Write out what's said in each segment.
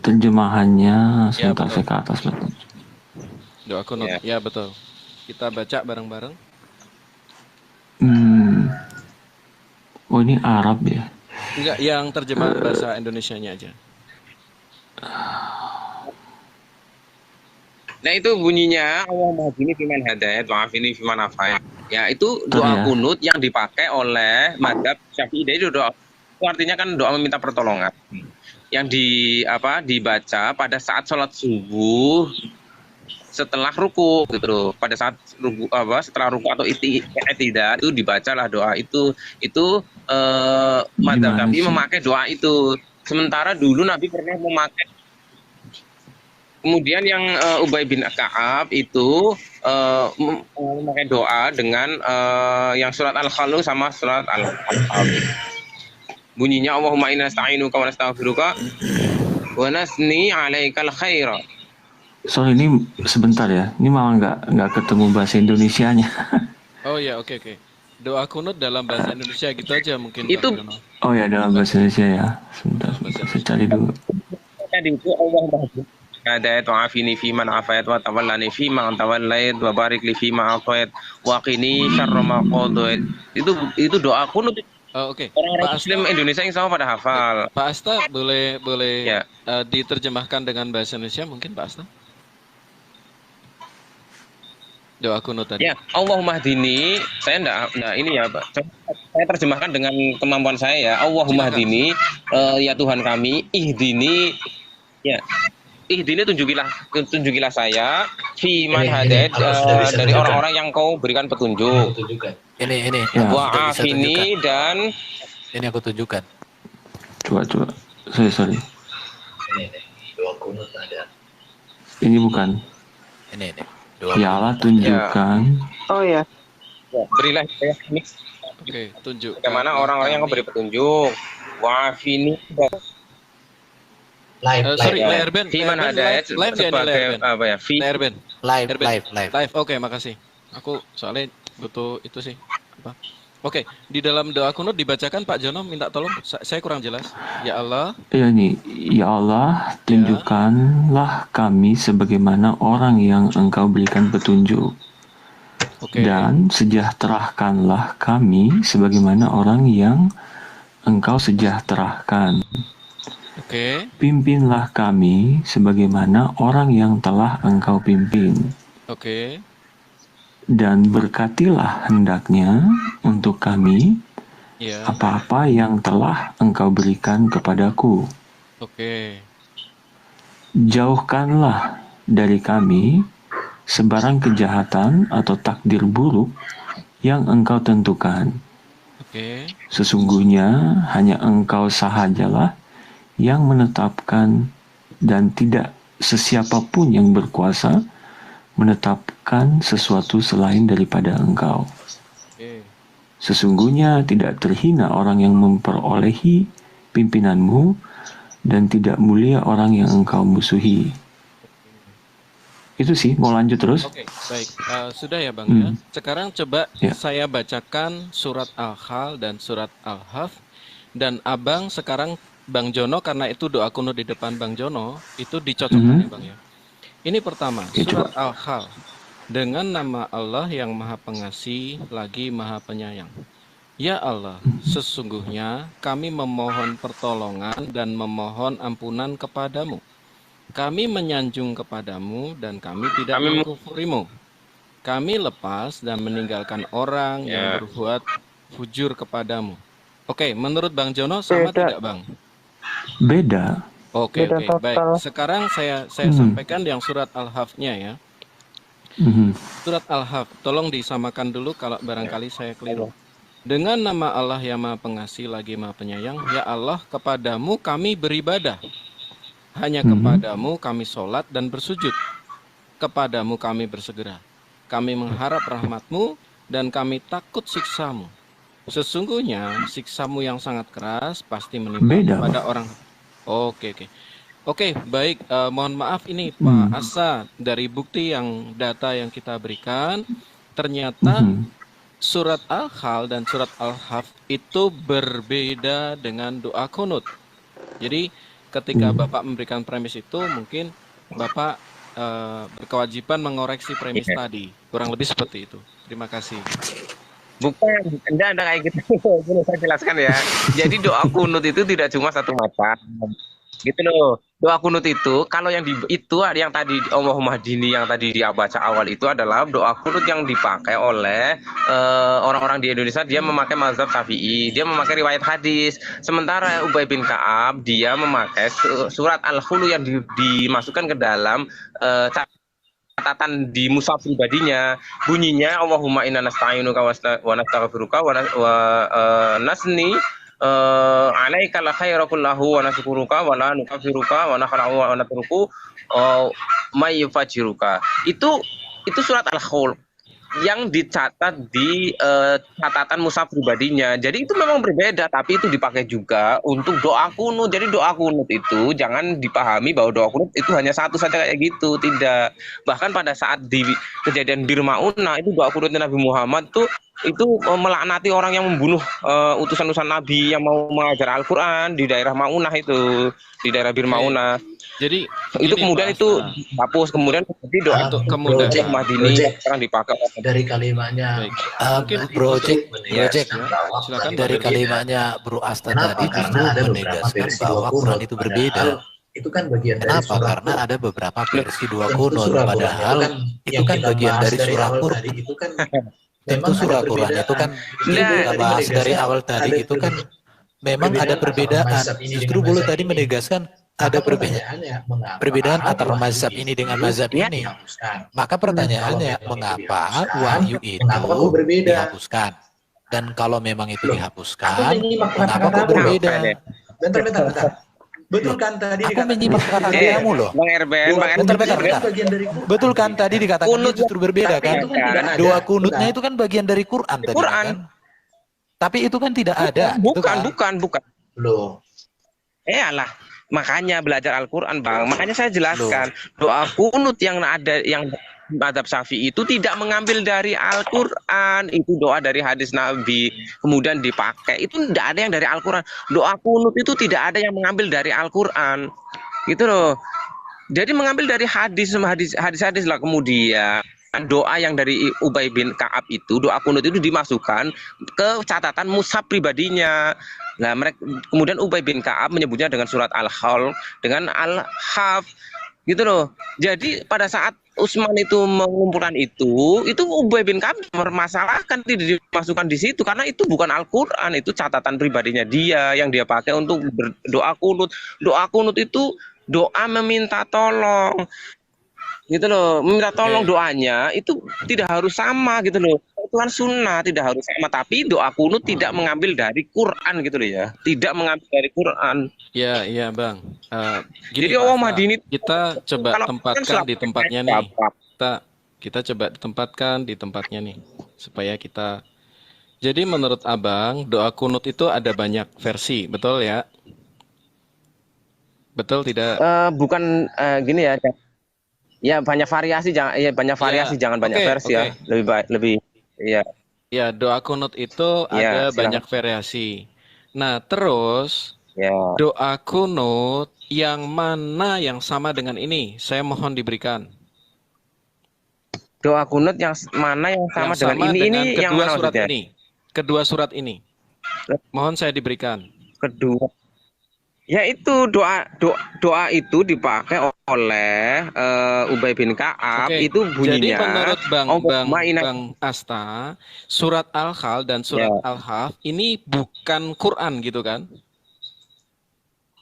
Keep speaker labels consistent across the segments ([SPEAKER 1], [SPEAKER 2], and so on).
[SPEAKER 1] terjemahannya
[SPEAKER 2] Ya,
[SPEAKER 1] sebentar
[SPEAKER 2] betul.
[SPEAKER 1] saya ke atas lagi.
[SPEAKER 2] Doa kunut. Ya, betul. Kita baca bareng-bareng.
[SPEAKER 1] Oh ini Arab ya.
[SPEAKER 2] Enggak, yang terjemahan bahasa Indonesianya aja.
[SPEAKER 3] Nah itu bunyinya Allah mahdini fiman hadayat wa afini fiman afayat. Ya itu
[SPEAKER 1] Bentar
[SPEAKER 3] doa
[SPEAKER 1] ya.
[SPEAKER 3] kunut yang dipakai oleh mazhab Syafi'i. Itu doa itu artinya kan doa meminta pertolongan. Yang dibaca pada saat sholat subuh setelah ruku gitu loh. Pada saat ruku setelah ruku atau i'tidal itu dibacalah doa itu. Itu mazhab
[SPEAKER 1] Gimana
[SPEAKER 3] Syafi'i
[SPEAKER 1] sih?
[SPEAKER 3] memakai doa itu. Sementara dulu Nabi pernah memakai. Kemudian yang Ubay bin Ka'ab itu memakai doa dengan yang surat Al-Khalu sama surat Al-Kahf. Bunyinya Allahumma inna nasta'inuka wa nastaghfiruka wa nasni 'alaikal khaira.
[SPEAKER 1] Soal ini sebentar ya. Ini malah nggak ketemu bahasa Indonesianya.
[SPEAKER 2] Oh ya, oke. Doa kunut dalam bahasa Indonesia gitu aja mungkin Bang
[SPEAKER 3] Itu
[SPEAKER 2] Jono.
[SPEAKER 1] Oh ya dalam bahasa Indonesia ya. Sebentar,
[SPEAKER 2] Dalam bahasa
[SPEAKER 1] saya
[SPEAKER 2] Indonesia.
[SPEAKER 1] cari dulu.
[SPEAKER 3] tadi itu Allah Hadayat wa afini fi man afayat wa tawallani fi man tawallait wa barik li fi ma afayat wa qini syarra ma qadait. Itu doa kunut.
[SPEAKER 2] Oh, oke.
[SPEAKER 3] Orang-orang
[SPEAKER 2] Pak Asta,
[SPEAKER 3] muslim Indonesia yang sama pada hafal.
[SPEAKER 2] Pak Asta boleh
[SPEAKER 3] Ya.
[SPEAKER 2] diterjemahkan dengan bahasa Indonesia mungkin Pak Asta? Doa kunut tadi.
[SPEAKER 3] Ya, Allahumma hdini, saya enggak ini ya, Pak. Saya terjemahkan dengan kemampuan saya ya. Allahumma
[SPEAKER 2] Silakan.
[SPEAKER 3] hdini, ya Tuhan kami, ihdini, ya. Ihdini tunjukilah saya fi man hadait dari orang-orang yang kau berikan petunjuk.
[SPEAKER 4] Ini
[SPEAKER 1] Ya.
[SPEAKER 3] Wa
[SPEAKER 4] sudah bisa
[SPEAKER 3] afini
[SPEAKER 4] tunjukkan.
[SPEAKER 3] dan
[SPEAKER 4] Ini aku tunjukkan.
[SPEAKER 1] Coba. Sorry.
[SPEAKER 4] Doa kunut ada.
[SPEAKER 1] Ini bukan.
[SPEAKER 4] Ini. Doa
[SPEAKER 1] Ya Allah tunjukkan.
[SPEAKER 5] Oh ya.
[SPEAKER 3] berilah saya kami
[SPEAKER 2] Oke, tunjuk.
[SPEAKER 3] bagaimana orang-orang yang kau beri petunjuk. Wa afini dan
[SPEAKER 2] Sorry,
[SPEAKER 3] ya.
[SPEAKER 2] layar band.
[SPEAKER 3] Fi man hadait
[SPEAKER 2] Live ya ini layar
[SPEAKER 3] sebagai
[SPEAKER 2] band.
[SPEAKER 3] apa ya? Fi
[SPEAKER 2] Layar band.
[SPEAKER 4] live.
[SPEAKER 2] Live. Oke, makasih. Aku soalnya butuh itu sih. Apa? Oke, di dalam doa kunut dibacakan Pak Jono minta tolong. Saya kurang jelas. Ya Allah.
[SPEAKER 1] Ya nih, ya Allah tunjukkanlah kami sebagaimana orang yang Engkau berikan petunjuk.
[SPEAKER 2] Oke.
[SPEAKER 1] Dan sejahterakanlah kami sebagaimana orang yang Engkau sejahterakan.
[SPEAKER 2] Oke.
[SPEAKER 1] Pimpinlah kami sebagaimana orang yang telah Engkau pimpin.
[SPEAKER 2] Oke.
[SPEAKER 1] Dan berkatilah hendaknya untuk kami
[SPEAKER 2] Ya.
[SPEAKER 1] apa-apa yang telah Engkau berikan kepadaku.
[SPEAKER 2] Oke.
[SPEAKER 1] Jauhkanlah dari kami sebarang kejahatan atau takdir buruk yang Engkau tentukan.
[SPEAKER 2] Oke.
[SPEAKER 1] Sesungguhnya hanya Engkau sahajalah yang menetapkan dan tidak sesiapapun yang berkuasa menetapkan sesuatu selain daripada Engkau.
[SPEAKER 2] Oke.
[SPEAKER 1] Sesungguhnya tidak terhina orang yang memperolehi pimpinanmu dan tidak mulia orang yang Engkau musuhi. Itu sih, mau lanjut terus?
[SPEAKER 2] Oke, baik. Sudah ya Bang ya. Sekarang coba
[SPEAKER 1] Ya.
[SPEAKER 2] saya bacakan surat Al-Hal dan surat Al-Haf. Dan Abang sekarang Bang Jono, karena itu doa kunut di depan Bang Jono, itu dicocokkan ya Bang ya. Ini pertama,
[SPEAKER 1] Ya,
[SPEAKER 2] surat Al-Hal. Dengan nama Allah yang Maha Pengasih lagi Maha Penyayang. Ya Allah, sesungguhnya kami memohon pertolongan dan memohon ampunan kepadamu. Kami menyanjung kepadamu dan kami tidak mengkufurimu. Kami lepas dan meninggalkan orang yang berbuat fujur kepadamu. Oke, menurut Bang Jono sama
[SPEAKER 5] Beda.
[SPEAKER 2] tidak Bang?
[SPEAKER 1] Beda.
[SPEAKER 2] Oke,
[SPEAKER 5] Beda total.
[SPEAKER 2] baik. Sekarang saya sampaikan yang surat Al-Haf-nya ya. Surat Al-Haf, tolong disamakan dulu kalau barangkali saya keliru. Dengan nama Allah yang Maha Pengasih lagi Maha Penyayang, ya Allah, kepadamu kami beribadah. Hanya kepadamu kami sholat dan bersujud. Kepadamu kami bersegera. Kami mengharap rahmatmu dan kami takut siksamu. Sesungguhnya siksamu yang sangat keras pasti menimpa
[SPEAKER 1] Beda,
[SPEAKER 2] kepada orang. Oke, baik. Mohon maaf ini Pak Asa, dari bukti data yang kita berikan, ternyata surat Al-Hal dan surat Al-Haf itu berbeda dengan doa kunut. Jadi ketika Bapak memberikan premis itu, mungkin Bapak berkewajiban mengoreksi premis tadi. Kurang lebih seperti itu. Terima kasih.
[SPEAKER 3] Bukan, enggak ada kayak gitu. Boleh saya jelaskan ya. Jadi doa kunut itu tidak cuma satu macam. Gitu loh. Doa kunut itu kalau yang yang tadi Allahumma hdini yang tadi dia baca awal itu adalah doa kunut yang dipakai oleh orang-orang di Indonesia. Dia memakai mazhab Syafi'i, dia memakai riwayat hadis. Sementara Ubay bin Ka'ab dia memakai surat Al-Khulu yang dimasukkan ke dalam catatan di mushaf pribadinya. Bunyinya Allahumma inna nasta'inuka wa nastaghfiruka wa nasni alaika la khaira kullahu wa nashkuruka wa la nukafiruka wa nakhra'u wa natruku may yufajiruka. Itu surat Al-Khul yang dicatat di catatan mushaf pribadinya. Jadi itu memang berbeda, tapi itu dipakai juga untuk doa kunut. Jadi doa kunut itu jangan dipahami bahwa doa kunut itu hanya satu saja kayak gitu, tidak. Bahkan pada saat di kejadian Bir Maunah itu doa kunutnya Nabi Muhammad tuh itu melaknati orang yang membunuh utusan-utusan Nabi yang mau mengajar Al-Quran di daerah Maunah itu, di daerah Bir Maunah.
[SPEAKER 2] Jadi
[SPEAKER 3] itu kemudian itu hapus, kemudian jadi doa
[SPEAKER 2] untuk kemudian
[SPEAKER 3] Madini sekarang dipakai
[SPEAKER 5] dari kalimatnya
[SPEAKER 4] project
[SPEAKER 2] silakan
[SPEAKER 4] dari kalimatnya Bro Asta tadi justru menegaskan bahwa Quran itu berbeda.
[SPEAKER 5] Itu kan bagian dari
[SPEAKER 4] Kenapa? Karena ada beberapa versi dua kunut, padahal itu kan bagian dari surah Quran. Tentu surah Quran itu kan kita bahas dari awal tadi itu kan memang ada perbedaan. Justru boleh tadi menegaskan ada perbedaan antara mazhab ini dengan mazhab ini. Maka pertanyaannya, mengapa wahyu itu dihapuskan? Dan kalau memang itu dihapuskan, kenapa kok berbeda?
[SPEAKER 5] Bentar. Betul kan tadi
[SPEAKER 4] aku menyimak kata kamu loh.
[SPEAKER 3] Bang Erben.
[SPEAKER 4] Betul kan tadi dikatakan kunut justru berbeda kan? Doa kunutnya itu kan bagian dari Quran tadi kan? Tapi itu kan tidak ada.
[SPEAKER 3] Bukan.
[SPEAKER 5] Loh.
[SPEAKER 3] Alah. Makanya belajar Al-Quran, Bang. Makanya saya jelaskan doa kunut yang ada yang mazhab Syafi'i itu tidak mengambil dari Al-Quran, itu doa dari hadis Nabi kemudian dipakai. Itu tidak ada yang dari Al-Quran. Doa kunut itu tidak ada yang mengambil dari Al-Quran, gitu loh. Jadi mengambil dari hadis lah. Kemudian doa yang dari Ubay bin Ka'ab itu, doa kunut itu dimasukkan ke catatan mushaf pribadinya. Nah, kemudian Ubay bin Ka'ab menyebutnya dengan surat Al-Khul, dengan Al-Haf, gitu loh. Jadi pada saat Utsman itu mengumpulkan itu Ubay bin Ka'ab mempermasalahkan tidak dimasukkan di situ karena itu bukan Al-Qur'an, itu catatan pribadinya dia yang dia pakai untuk berdoa kunut. Doa kunut itu doa meminta tolong. Gitu loh, meminta tolong doanya itu tidak harus sama gitu loh. Itu kan sunnah, tidak harus sama, tapi doa kunut tidak mengambil dari Quran gitu loh ya. Tidak mengambil dari Quran.
[SPEAKER 2] Iya, Bang.
[SPEAKER 3] Jadi Allah Madini
[SPEAKER 2] kita coba tempatkan di tempatnya nih. Kita coba tempatkan di tempatnya nih supaya kita. Jadi menurut Abang, doa kunut itu ada banyak versi, betul ya? Betul tidak?
[SPEAKER 3] Bukan gini ya. Ya banyak variasi, jangan banyak versi ya. Lebih baik, iya.
[SPEAKER 2] Ya, doa kunut itu ada banyak variasi. Nah, terus doa kunut yang mana yang sama dengan ini? Saya mohon diberikan.
[SPEAKER 3] Doa kunut yang mana yang sama dengan ini? Ini yang
[SPEAKER 2] kedua
[SPEAKER 3] mana
[SPEAKER 2] surat
[SPEAKER 3] maksudnya?
[SPEAKER 2] ini. Kedua surat ini. Mohon saya diberikan.
[SPEAKER 3] Kedua. Ya itu doa itu dipakai oleh Ubay bin Ka'ab. Itu bunyinya.
[SPEAKER 2] Jadi menurut Bang Asta, surat Al-Khul dan surat Al-Haf ini bukan Quran gitu kan?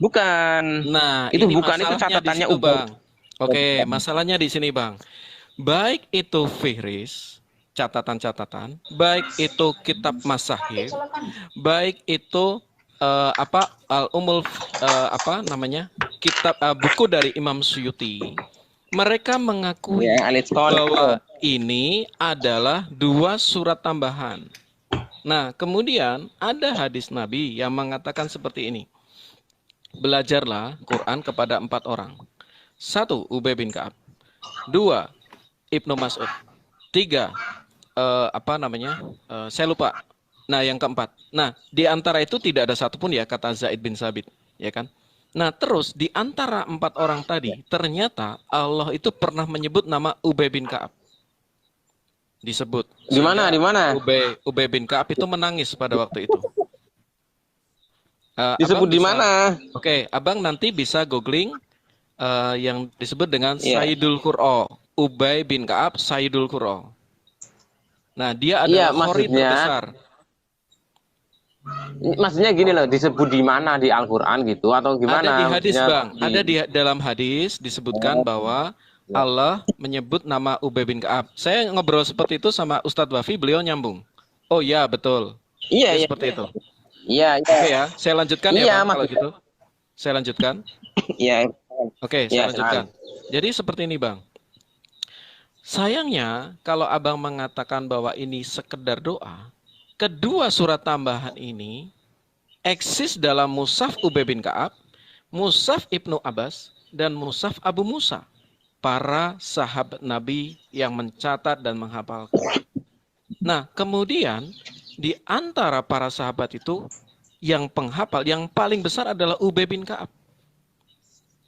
[SPEAKER 3] Bukan.
[SPEAKER 2] Nah,
[SPEAKER 3] itu
[SPEAKER 2] ini
[SPEAKER 3] bukan, itu catatannya
[SPEAKER 2] situ, Bang. Oke, masalahnya di sini, Bang. Baik itu fihris, catatan-catatan, baik itu kitab masahif, baik itu kitab buku dari Imam Suyuti, mereka mengakui bahwa ini adalah dua surat tambahan. Nah, kemudian ada hadis Nabi yang mengatakan seperti ini. Belajarlah Quran kepada 4 orang. 1. Ubay bin Ka'ab. 2. Ibnu Mas'ud. 3. Saya lupa. Nah, yang keempat. Nah, di antara itu tidak ada satupun ya kata Zaid bin Sabit, ya kan? Nah, terus di antara 4 orang tadi, ternyata Allah itu pernah menyebut nama Ubay bin Ka'ab. Disebut.
[SPEAKER 3] Di mana?
[SPEAKER 2] Sehingga
[SPEAKER 3] Di mana?
[SPEAKER 2] Ubay bin Ka'ab itu menangis pada waktu itu.
[SPEAKER 3] Disebut di mana?
[SPEAKER 2] Oke, abang nanti bisa googling yang disebut dengan
[SPEAKER 3] Iya.
[SPEAKER 2] Sayyidul Qur'a. Ubay bin Ka'ab Sayyidul Qur'a. Nah, dia
[SPEAKER 3] Iya,
[SPEAKER 2] adalah khori terbesar.
[SPEAKER 3] Maksudnya gini loh, disebut di mana di Al-Qur'an gitu atau gimana?
[SPEAKER 2] Ada di hadis,
[SPEAKER 3] Maksudnya
[SPEAKER 2] Bang. Ada di dalam hadis disebutkan bahwa Allah menyebut nama Ubay bin Ka'ab. Saya ngobrol seperti itu sama Ustadz Wafi, beliau nyambung. Oh ya, betul.
[SPEAKER 3] Iya,
[SPEAKER 2] Ya,
[SPEAKER 3] iya.
[SPEAKER 2] seperti itu.
[SPEAKER 3] Iya, iya.
[SPEAKER 2] Oke ya, saya lanjutkan ya,
[SPEAKER 3] Iya,
[SPEAKER 2] Bang, kalau
[SPEAKER 3] maksudnya.
[SPEAKER 2] gitu. Saya lanjutkan.
[SPEAKER 3] Iya.
[SPEAKER 2] Oke,
[SPEAKER 3] Iya,
[SPEAKER 2] saya lanjutkan. Jadi seperti ini, Bang. Sayangnya, kalau Abang mengatakan bahwa ini sekedar doa, kedua surat tambahan ini eksis dalam Mushaf Ubay bin Ka'ab, Mushaf Ibnu Abbas, dan Mushaf Abu Musa, para sahabat Nabi yang mencatat dan menghafalkan. Nah, kemudian di antara para sahabat itu yang penghafal, yang paling besar adalah Ubay bin Ka'ab.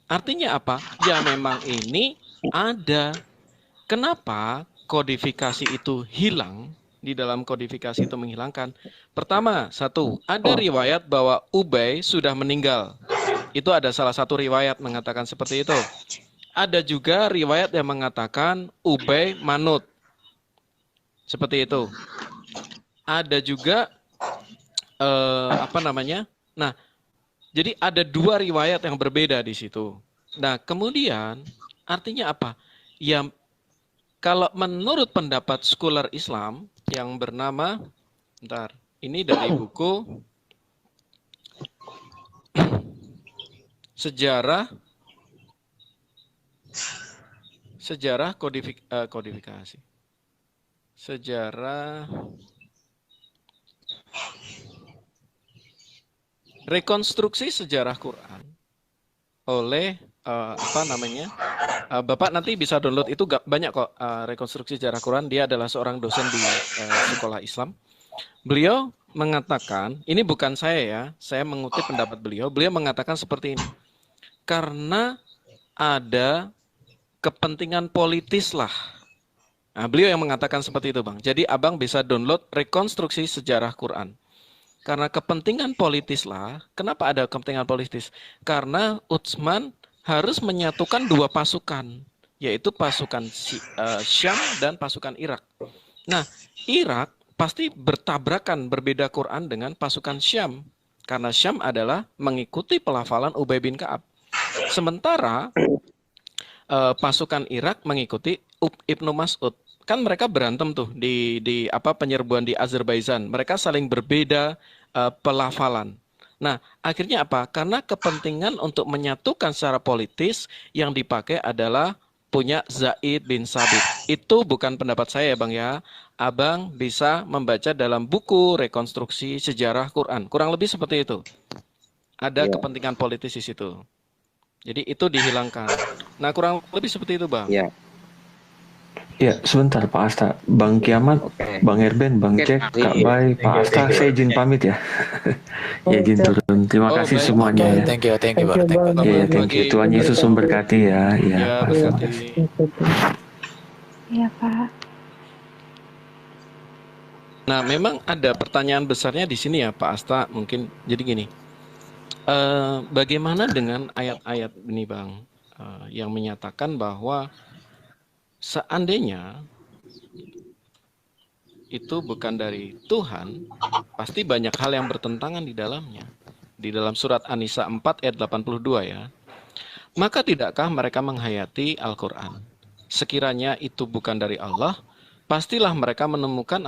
[SPEAKER 2] Artinya apa? Ya memang ini ada. Kenapa kodifikasi itu hilang? Di dalam kodifikasi itu menghilangkan. Pertama, satu, ada riwayat bahwa Ubay sudah meninggal. Itu ada salah satu riwayat mengatakan seperti itu. Ada juga riwayat yang mengatakan Ubay manut. Seperti itu. Ada juga Nah, jadi ada 2 riwayat yang berbeda di situ. Nah, kemudian artinya apa? Ya, kalau menurut pendapat scholar Islam yang bernama, ini dari buku kodifikasi. Sejarah rekonstruksi sejarah Quran oleh Bapak nanti bisa download itu, banyak kok rekonstruksi sejarah Quran. Dia adalah seorang dosen di sekolah Islam. Beliau mengatakan, ini bukan saya ya, saya mengutip pendapat beliau. Beliau mengatakan seperti ini. Karena ada kepentingan politis lah. Nah, beliau yang mengatakan seperti itu, Bang. Jadi Abang bisa download rekonstruksi sejarah Quran. Karena kepentingan politis lah. Kenapa ada kepentingan politis? Karena Utsman harus menyatukan 2 pasukan, yaitu pasukan Syam dan pasukan Irak. Nah, Irak pasti bertabrakan berbeda Quran dengan pasukan Syam, karena Syam adalah mengikuti pelafalan Ubay bin Ka'ab. Sementara pasukan Irak mengikuti Ibnu Mas'ud. Kan mereka berantem tuh di penyerbuan di Azerbaijan. Mereka saling berbeda pelafalan. Nah, akhirnya apa? Karena kepentingan untuk menyatukan secara politis yang dipakai adalah punya Zaid bin Sabit. Itu bukan pendapat saya, Bang ya. Abang bisa membaca dalam buku rekonstruksi sejarah Quran. Kurang lebih seperti itu. Ada kepentingan politis di situ. Jadi itu dihilangkan. Nah, kurang lebih seperti itu, Bang.
[SPEAKER 3] Iya.
[SPEAKER 1] Ya, sebentar Pak Asta. Bang Kiamat, Bang Erben, Bang Cek, Kak Bay, Pak Asta, saya izin pamit ya. Ya, izin turun. Terima kasih
[SPEAKER 2] baik.
[SPEAKER 1] semuanya ya.
[SPEAKER 4] Thank you, Pak.
[SPEAKER 1] Ya, thank you. Tuhan Yesus memberkati ya.
[SPEAKER 2] Ya,
[SPEAKER 1] Pak Asta.
[SPEAKER 2] berkati.
[SPEAKER 6] Iya, Pak.
[SPEAKER 2] Nah, memang ada pertanyaan besarnya di sini ya, Pak Asta. Mungkin jadi gini. Bagaimana dengan ayat-ayat ini, Bang, yang menyatakan bahwa seandainya itu bukan dari Tuhan, pasti banyak hal yang bertentangan di dalamnya. Di dalam surat An-Nisa 4 ayat 82 ya. Maka tidakkah mereka menghayati Al-Quran? Sekiranya itu bukan dari Allah, pastilah mereka menemukan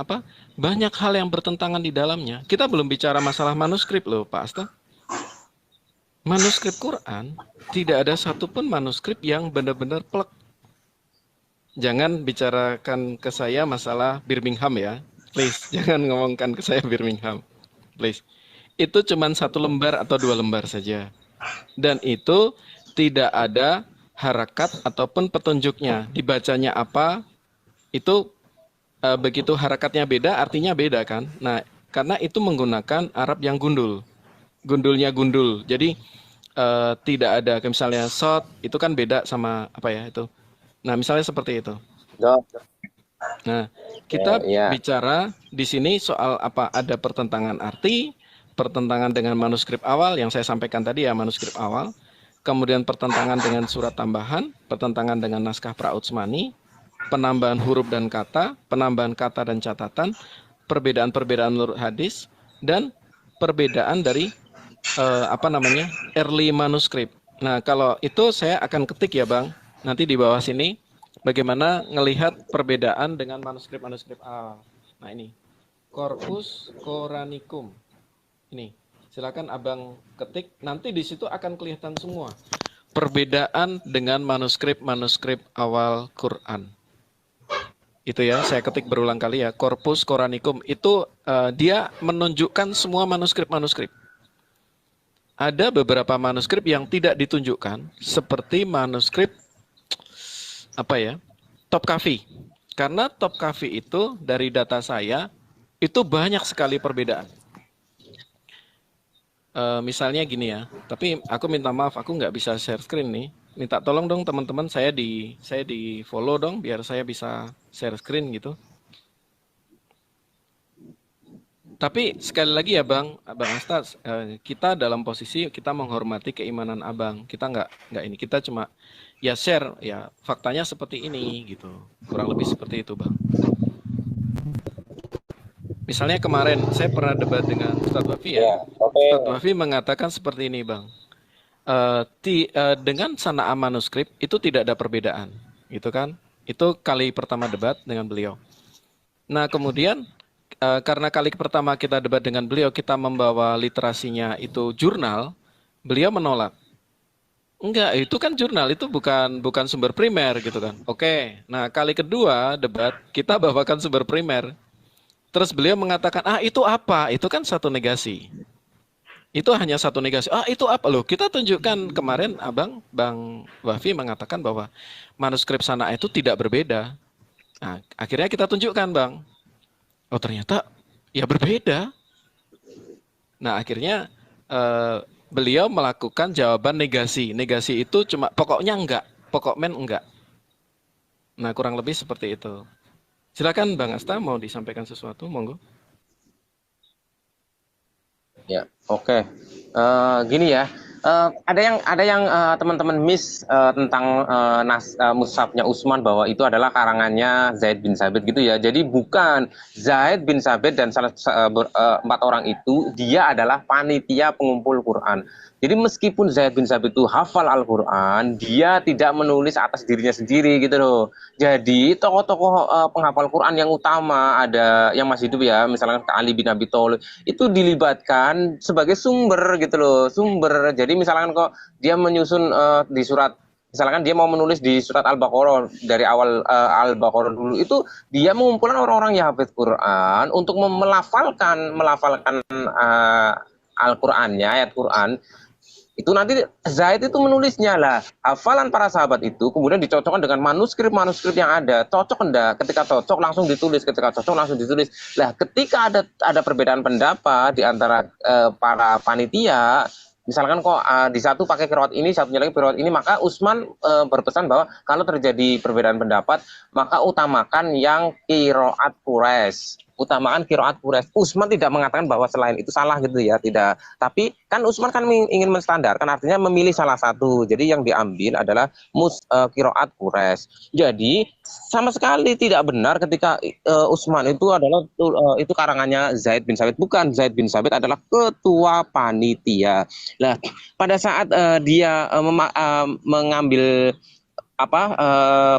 [SPEAKER 2] banyak hal yang bertentangan di dalamnya. Kita belum bicara masalah manuskrip loh, Pak Asta. Manuskrip Quran, tidak ada satupun manuskrip yang benar-benar plek. Jangan bicarakan ke saya masalah Birmingham ya. Please, jangan ngomongkan ke saya Birmingham. Please. Itu cuma 1 lembar atau 2 lembar saja. Dan itu tidak ada harakat ataupun petunjuknya. Dibacanya apa, itu begitu harakatnya beda, artinya beda kan. Nah, karena itu menggunakan Arab yang gundul. Gundulnya gundul. Jadi tidak ada, misalnya shot itu kan beda sama apa ya itu. Nah, misalnya seperti itu. Nah, kita bicara di sini soal apa? Ada pertentangan arti, pertentangan dengan manuskrip awal yang saya sampaikan tadi ya, manuskrip awal. Kemudian pertentangan dengan surat tambahan, pertentangan dengan naskah pra-Utsmani, penambahan huruf dan kata, penambahan kata dan catatan, perbedaan-perbedaan menurut hadis, dan perbedaan dari early manuskrip. Nah, kalau itu saya akan ketik ya Bang, nanti di bawah sini, bagaimana ngelihat perbedaan dengan manuskrip-manuskrip awal. Nah ini, Corpus Coranicum. Ini, silakan Abang ketik, nanti di situ akan kelihatan semua. Perbedaan dengan manuskrip-manuskrip awal Quran. Itu ya, saya ketik berulang kali ya, Corpus Coranicum. Itu dia menunjukkan semua manuskrip-manuskrip. Ada beberapa manuskrip yang tidak ditunjukkan, seperti manuskrip Topkapi. Karena Topkapi itu dari data saya itu banyak sekali perbedaan. Misalnya gini ya, tapi aku minta maaf, aku nggak bisa share screen nih. Minta tolong dong teman-teman, saya di follow dong biar saya bisa share screen gitu. Tapi sekali lagi ya Abang Asta, kita dalam posisi kita menghormati keimanan Abang. Kita nggak ini, kita cuma ya share ya faktanya seperti ini gitu. Kurang lebih seperti itu Bang. Misalnya kemarin saya pernah debat dengan Ustadz Wafi ya. Ustadz Wafi mengatakan seperti ini Bang. Dengan sanaa manuskrip itu tidak ada perbedaan, gitu kan? Itu kali pertama debat dengan beliau. Nah kemudian karena kali pertama kita debat dengan beliau, kita membawa literasinya itu jurnal, beliau menolak. Enggak, itu kan jurnal, itu bukan sumber primer gitu kan. Oke, nah kali kedua debat kita bawakan sumber primer. Terus beliau mengatakan, itu apa? Itu kan satu negasi. Itu hanya satu negasi. Itu apa loh? Kita tunjukkan kemarin Bang Wafi mengatakan bahwa manuskrip sanaa itu tidak berbeda. Nah, akhirnya kita tunjukkan Bang. Oh ternyata ya berbeda. Nah akhirnya beliau melakukan jawaban negasi. Negasi itu cuma pokoknya enggak, pokokmen enggak. Nah kurang lebih seperti itu. Silakan Bang Asta mau disampaikan sesuatu, monggo.
[SPEAKER 3] Ya, oke. Gini ya. Ada yang teman-teman miss tentang mushafnya Utsman bahwa itu adalah karangannya Zaid bin Sabit gitu ya. Jadi bukan Zaid bin Sabit dan empat orang itu dia adalah panitia pengumpul Quran. Jadi meskipun Zaid bin Sabit itu hafal Al-Quran, dia tidak menulis atas dirinya sendiri gitu loh. Jadi tokoh-tokoh penghafal Quran yang utama ada yang masih hidup ya, misalnya Ali bin Abi Thalib itu dilibatkan sebagai sumber gitu loh, sumber. Jadi misalkan kok dia menyusun di surat, misalkan dia mau menulis di surat Al-Baqarah dari awal Al-Baqarah dulu, itu dia mengumpulkan orang-orang yang hafid Quran untuk melafalkan Al-Qur'annya, ayat Quran. Itu nanti Zaid itu menulisnya lah, hafalan para sahabat itu kemudian dicocokkan dengan manuskrip yang ada, cocok enggak? Ketika cocok langsung ditulis, ketika cocok langsung ditulis. Lah ketika ada perbedaan pendapat di antara para panitia, misalkan kok di satu pakai qiraat ini, satunya lagi qiraat ini, maka Utsman berpesan bahwa kalau terjadi perbedaan pendapat maka utamakan yang qiraat Quraisy. Utamakan qiraat Quraisy. Utsman tidak mengatakan bahwa selain itu salah gitu ya, tidak. Tapi kan Utsman kan ingin menstandarkan, artinya memilih salah satu. Jadi yang diambil adalah qiraat Quraisy. Jadi sama sekali tidak benar ketika Utsman itu adalah itu karangannya Zaid bin Sabit. Bukan, Zaid bin Sabit adalah ketua panitia. Nah, pada saat dia mengambil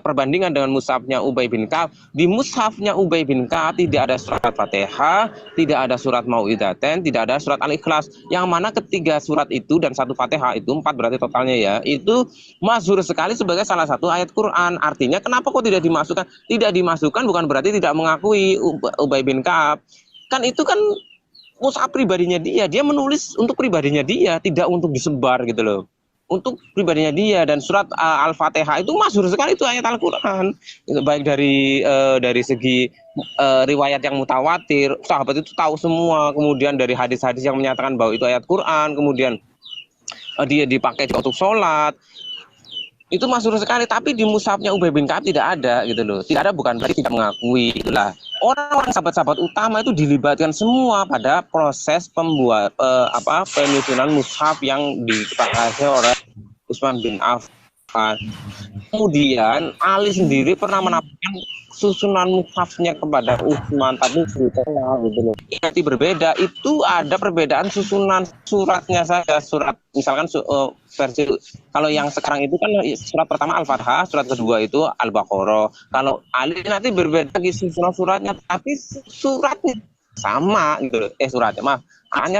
[SPEAKER 3] perbandingan dengan mushafnya Ubay bin Ka'ab, di mushafnya Ubay bin Ka'ab tidak ada surat Fatihah, tidak ada surat Mau'idaten, tidak ada surat Al-Ikhlas, yang mana ketiga surat itu dan satu Fatihah itu 4 berarti totalnya ya, itu masyhur sekali sebagai salah satu ayat Quran. Artinya kenapa kok tidak dimasukkan? Tidak dimasukkan bukan berarti tidak mengakui Ubay bin Ka'ab. Kan itu kan mushaf pribadinya dia menulis untuk pribadinya dia, tidak untuk disebar gitu loh. Untuk pribadinya dia. Dan surat Al-Fatihah itu masyhur sekali, itu ayat Al-Quran, baik dari segi riwayat yang mutawatir, sahabat itu tahu semua, kemudian dari hadis-hadis yang menyatakan bahwa itu ayat Quran, kemudian dia dipakai untuk sholat, itu masyhur sekali. Tapi di mushafnya Ubay bin Ka'ab tidak ada gitu loh. Tidak ada bukan berarti tidak mengakui. Itulah orang-orang sahabat-sahabat utama itu dilibatkan semua pada proses penyusunan mushaf yang dipakai oleh Utsman bin Affan. Kemudian Ali sendiri pernah menampilkan susunan mushafnya kepada Utsman, tapi ditolak gitu loh. Berarti berbeda, itu ada perbedaan susunan suratnya saja. Surat misalkan versi kalau yang sekarang itu kan surat pertama Al-Fatihah, surat kedua itu Al-Baqarah. Kalau Ali nanti berbeda lagi susunan suratnya, tapi suratnya sama gitu loh. Suratnya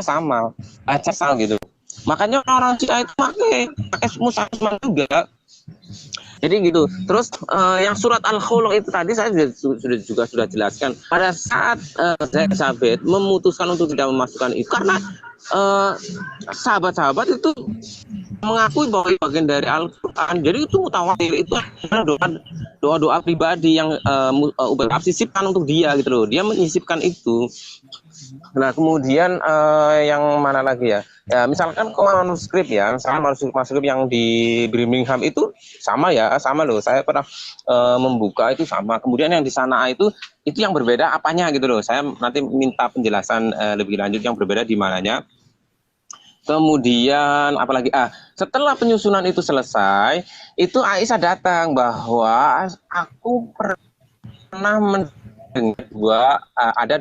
[SPEAKER 3] sama, baca sama gitu. Makanya orang Syiah itu pakai mushaf juga. Jadi gitu. Terus yang surat Al-Khuluq itu tadi saya sudah jelaskan. Pada saat Zaid Sabit memutuskan untuk tidak memasukkan itu karena sahabat-sahabat itu mengakui bahwa itu bagian dari Al-Quran. Jadi itu mutawatir, itu adalah doa-doa pribadi yang Ubay bin Ka'ab sisipkan untuk dia gitu loh. Dia menyisipkan itu. Nah kemudian yang mana lagi ya? Ya misalkan manuskrip ya, misalkan manuskrip yang di Birmingham itu sama loh. Saya pernah membuka itu sama. Kemudian yang di sana itu yang berbeda apanya gitu loh. Saya nanti minta penjelasan lebih lanjut yang berbeda di mananya. Kemudian apalagi setelah penyusunan itu selesai, itu Aisyah datang bahwa aku pernah mendengar ada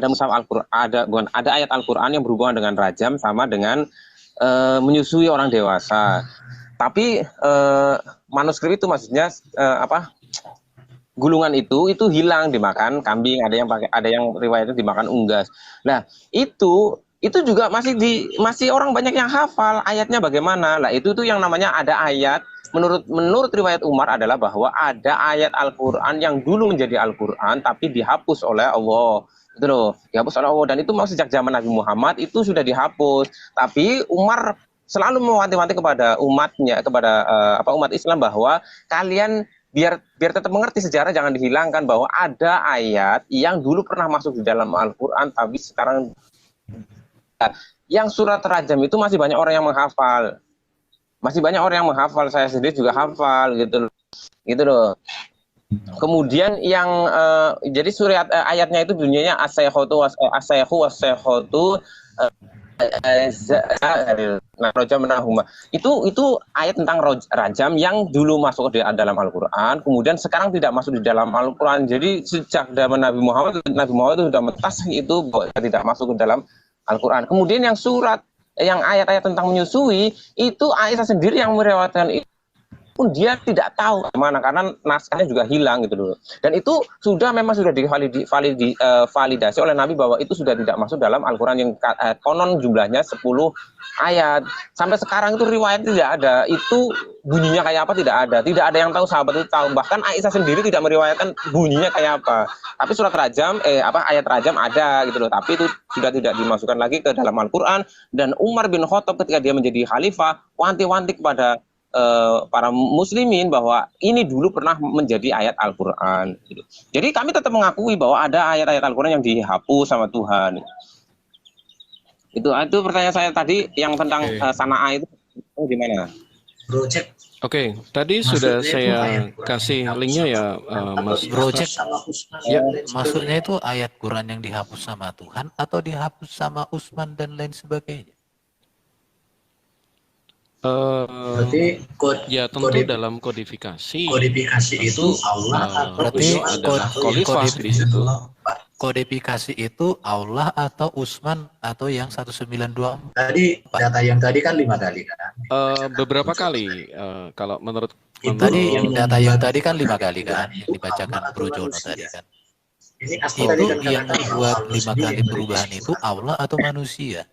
[SPEAKER 3] mushaf Al-Qur'an, ada ayat Al-Qur'an yang berhubungan dengan rajam sama dengan menyusui orang dewasa. Tapi manuskrip itu maksudnya gulungan itu hilang dimakan kambing, ada yang riwayatnya dimakan unggas. Nah, itu juga masih orang banyak yang hafal ayatnya bagaimana. Lah itu yang namanya ada ayat. Menurut riwayat Umar adalah bahwa ada ayat Al-Qur'an yang dulu menjadi Al-Qur'an tapi dihapus oleh Allah. Itu loh, dihapus oleh Allah, dan itu memang sejak zaman Nabi Muhammad itu sudah dihapus. Tapi Umar selalu mewanti-wanti kepada umatnya, kepada umat Islam bahwa kalian biar tetap mengerti sejarah, jangan dihilangkan bahwa ada ayat yang dulu pernah masuk di dalam Al-Qur'an tapi sekarang yang surat rajam itu masih banyak orang yang menghafal. Masih banyak orang yang menghafal, saya sendiri juga hafal gitu loh. Kemudian yang jadi surat ayatnya itu bunyinya as-sayyikhatu was-sayyikhatu itu ayat tentang rajam yang dulu masuk di dalam Al-Qur'an, kemudian sekarang tidak masuk di dalam Al-Qur'an. Jadi sejak zaman Nabi Muhammad itu sudah mentasih itu tidak masuk ke dalam Al-Qur'an. Kemudian yang ayat-ayat tentang menyusui itu Aisyah sendiri yang meriwayatkan itu, pun dia tidak tahu mana karena naskahnya juga hilang gitu loh. Dan itu memang sudah divalidasi oleh Nabi bahwa itu sudah tidak masuk dalam Al-Qur'an yang konon jumlahnya 10 ayat. Sampai sekarang itu riwayat tidak ada. Itu bunyinya kayak apa tidak ada. Tidak ada yang tahu, sahabat itu tahu. Bahkan Aisyah sendiri tidak meriwayatkan bunyinya kayak apa. Tapi surat rajam ayat rajam ada gitu loh. Tapi itu sudah tidak dimasukkan lagi ke dalam Al-Qur'an, dan Umar bin Khattab ketika dia menjadi khalifah wanti-wanti kepada para muslimin bahwa ini dulu pernah menjadi ayat Al-Qur'an gitu. Jadi kami tetap mengakui bahwa ada ayat-ayat Al-Qur'an yang dihapus sama Tuhan. Itu pertanyaan saya tadi yang tentang sana'ah itu gimana?
[SPEAKER 5] Bro, cek.
[SPEAKER 2] Oke, tadi sudah saya kasih linknya ya, Mas
[SPEAKER 4] Bro, cek. Ya, maksudnya itu ayat Quran yang dihapus sama Tuhan atau dihapus sama Utsman dan lain sebagainya?
[SPEAKER 5] Berarti
[SPEAKER 2] ya tentu dalam kodifikasi
[SPEAKER 5] itu Allah
[SPEAKER 4] berarti
[SPEAKER 2] khalifah di situ.
[SPEAKER 4] Kodifikasi itu Allah atau Utsman atau yang 192.
[SPEAKER 5] Tadi data yang tadi kan 5 kali kan?
[SPEAKER 2] Beberapa kali kalau menurut
[SPEAKER 4] tadi data yang tadi kan 5 kali kan yang dibacakan Bro Jono tadi kan. Itu yang membuat 5 kali perubahan itu Allah atau manusia?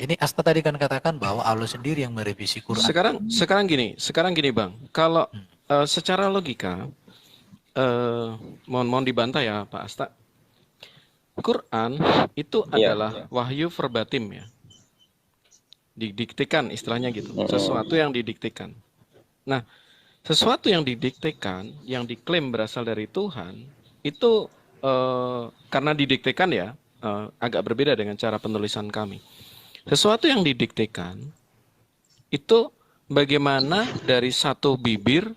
[SPEAKER 4] Ini Asta tadi kan katakan bahwa Allah sendiri yang merevisi Quran.
[SPEAKER 2] Sekarang gini Bang. Kalau secara logika, mohon dibantah ya Pak Asta. Quran itu adalah wahyu verbatim ya. Didiktekan istilahnya gitu. Sesuatu yang didiktekan. Nah, sesuatu yang didiktekan, yang diklaim berasal dari Tuhan, itu karena didiktekan ya, agak berbeda dengan cara penulisan kami. Sesuatu yang didiktekan itu bagaimana dari satu bibir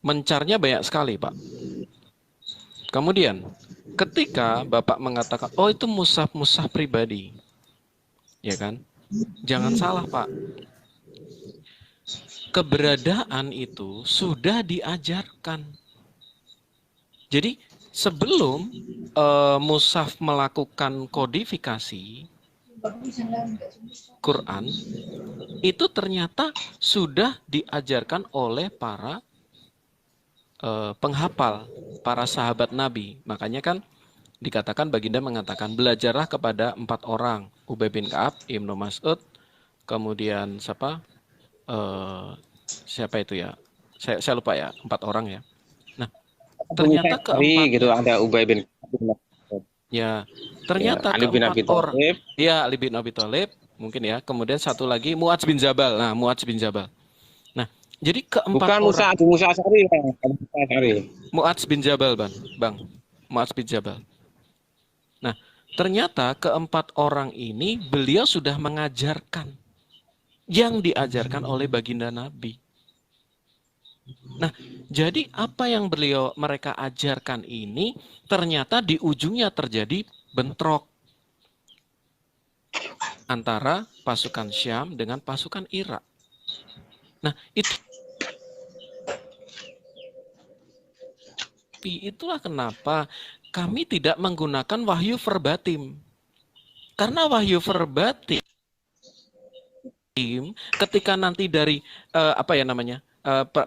[SPEAKER 2] mencarnya banyak sekali, Pak. Kemudian ketika Bapak mengatakan, oh itu mushaf pribadi, ya kan? Jangan salah, Pak. Keberadaan itu sudah diajarkan. Jadi sebelum mushaf melakukan kodifikasi Quran, itu ternyata sudah diajarkan oleh para penghafal, para sahabat Nabi. Makanya kan dikatakan, baginda mengatakan, belajarlah kepada 4 orang, Ubay bin Ka'ab, Ibnu Mas'ud, kemudian siapa itu ya? Saya lupa ya, 4 orang ya. Nah, ternyata keempat
[SPEAKER 3] gitu, ada Ubay bin
[SPEAKER 2] ya, ternyata
[SPEAKER 3] Ali bin Abi
[SPEAKER 2] keempat orang,
[SPEAKER 3] Thalib.
[SPEAKER 2] ya Ali bin Abi Thalib mungkin ya. Kemudian satu lagi Mu'adz bin Jabal. Nah, Mu'adz bin Jabal. Nah, jadi keempat
[SPEAKER 3] Bukan
[SPEAKER 2] orang.
[SPEAKER 3] Abu Musa Asy'ari.
[SPEAKER 2] Mu'adz bin Jabal, Bang. Mu'adz bin Jabal. Nah, ternyata keempat orang ini beliau sudah mengajarkan yang diajarkan oleh baginda Nabi. Nah, jadi apa yang mereka ajarkan ini ternyata di ujungnya terjadi bentrok antara pasukan Syam dengan pasukan Irak. Nah, itulah kenapa kami tidak menggunakan wahyu verbatim. Karena wahyu verbatim ketika nanti dari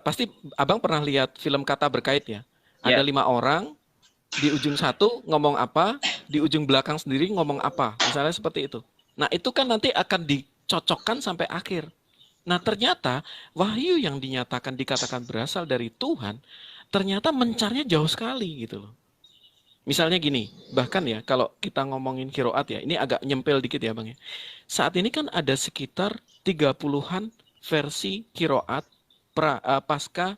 [SPEAKER 2] pasti abang pernah lihat film Kata Berkait ya. Ada 5 orang, di ujung satu ngomong apa, di ujung belakang sendiri ngomong apa, misalnya seperti itu. Nah, itu kan nanti akan dicocokkan sampai akhir. Nah, ternyata wahyu yang dikatakan berasal dari Tuhan ternyata mencarnya jauh sekali gitu loh. Misalnya gini, bahkan ya kalau kita ngomongin qiraat ya, ini agak nyempil dikit ya Bang ya. Saat ini kan ada sekitar 30-an versi qiraat pasca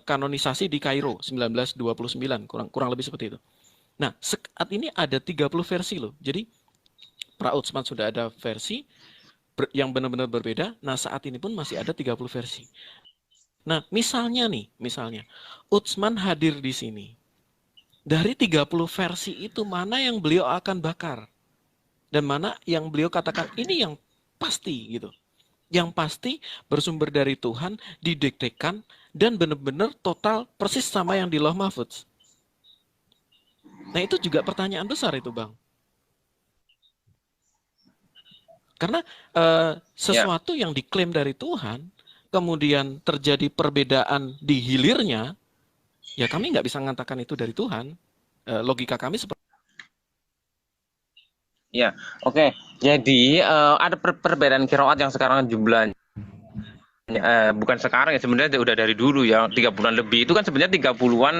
[SPEAKER 2] kanonisasi di Kairo 1929, kurang lebih seperti itu. Nah, saat ini ada 30 versi loh. Jadi Pra Utsman sudah ada versi yang benar-benar berbeda. Nah, saat ini pun masih ada 30 versi. Nah, misalnya Utsman hadir di sini. Dari 30 versi itu mana yang beliau akan bakar? Dan mana yang beliau katakan ini yang pasti gitu. Yang pasti bersumber dari Tuhan, didiktekan, dan benar-benar total persis sama yang di Lauh Mahfudz. Nah, itu juga pertanyaan besar itu, Bang. Karena sesuatu yang diklaim dari Tuhan, kemudian terjadi perbedaan di hilirnya, ya kami nggak bisa mengatakan itu dari Tuhan. Logika kami seperti
[SPEAKER 3] ya, oke. Jadi ada perbedaan qiraat yang sekarang jumlahnya bukan sekarang ya, sebenarnya udah dari dulu ya, 30-an lebih. Itu kan sebenarnya 30-an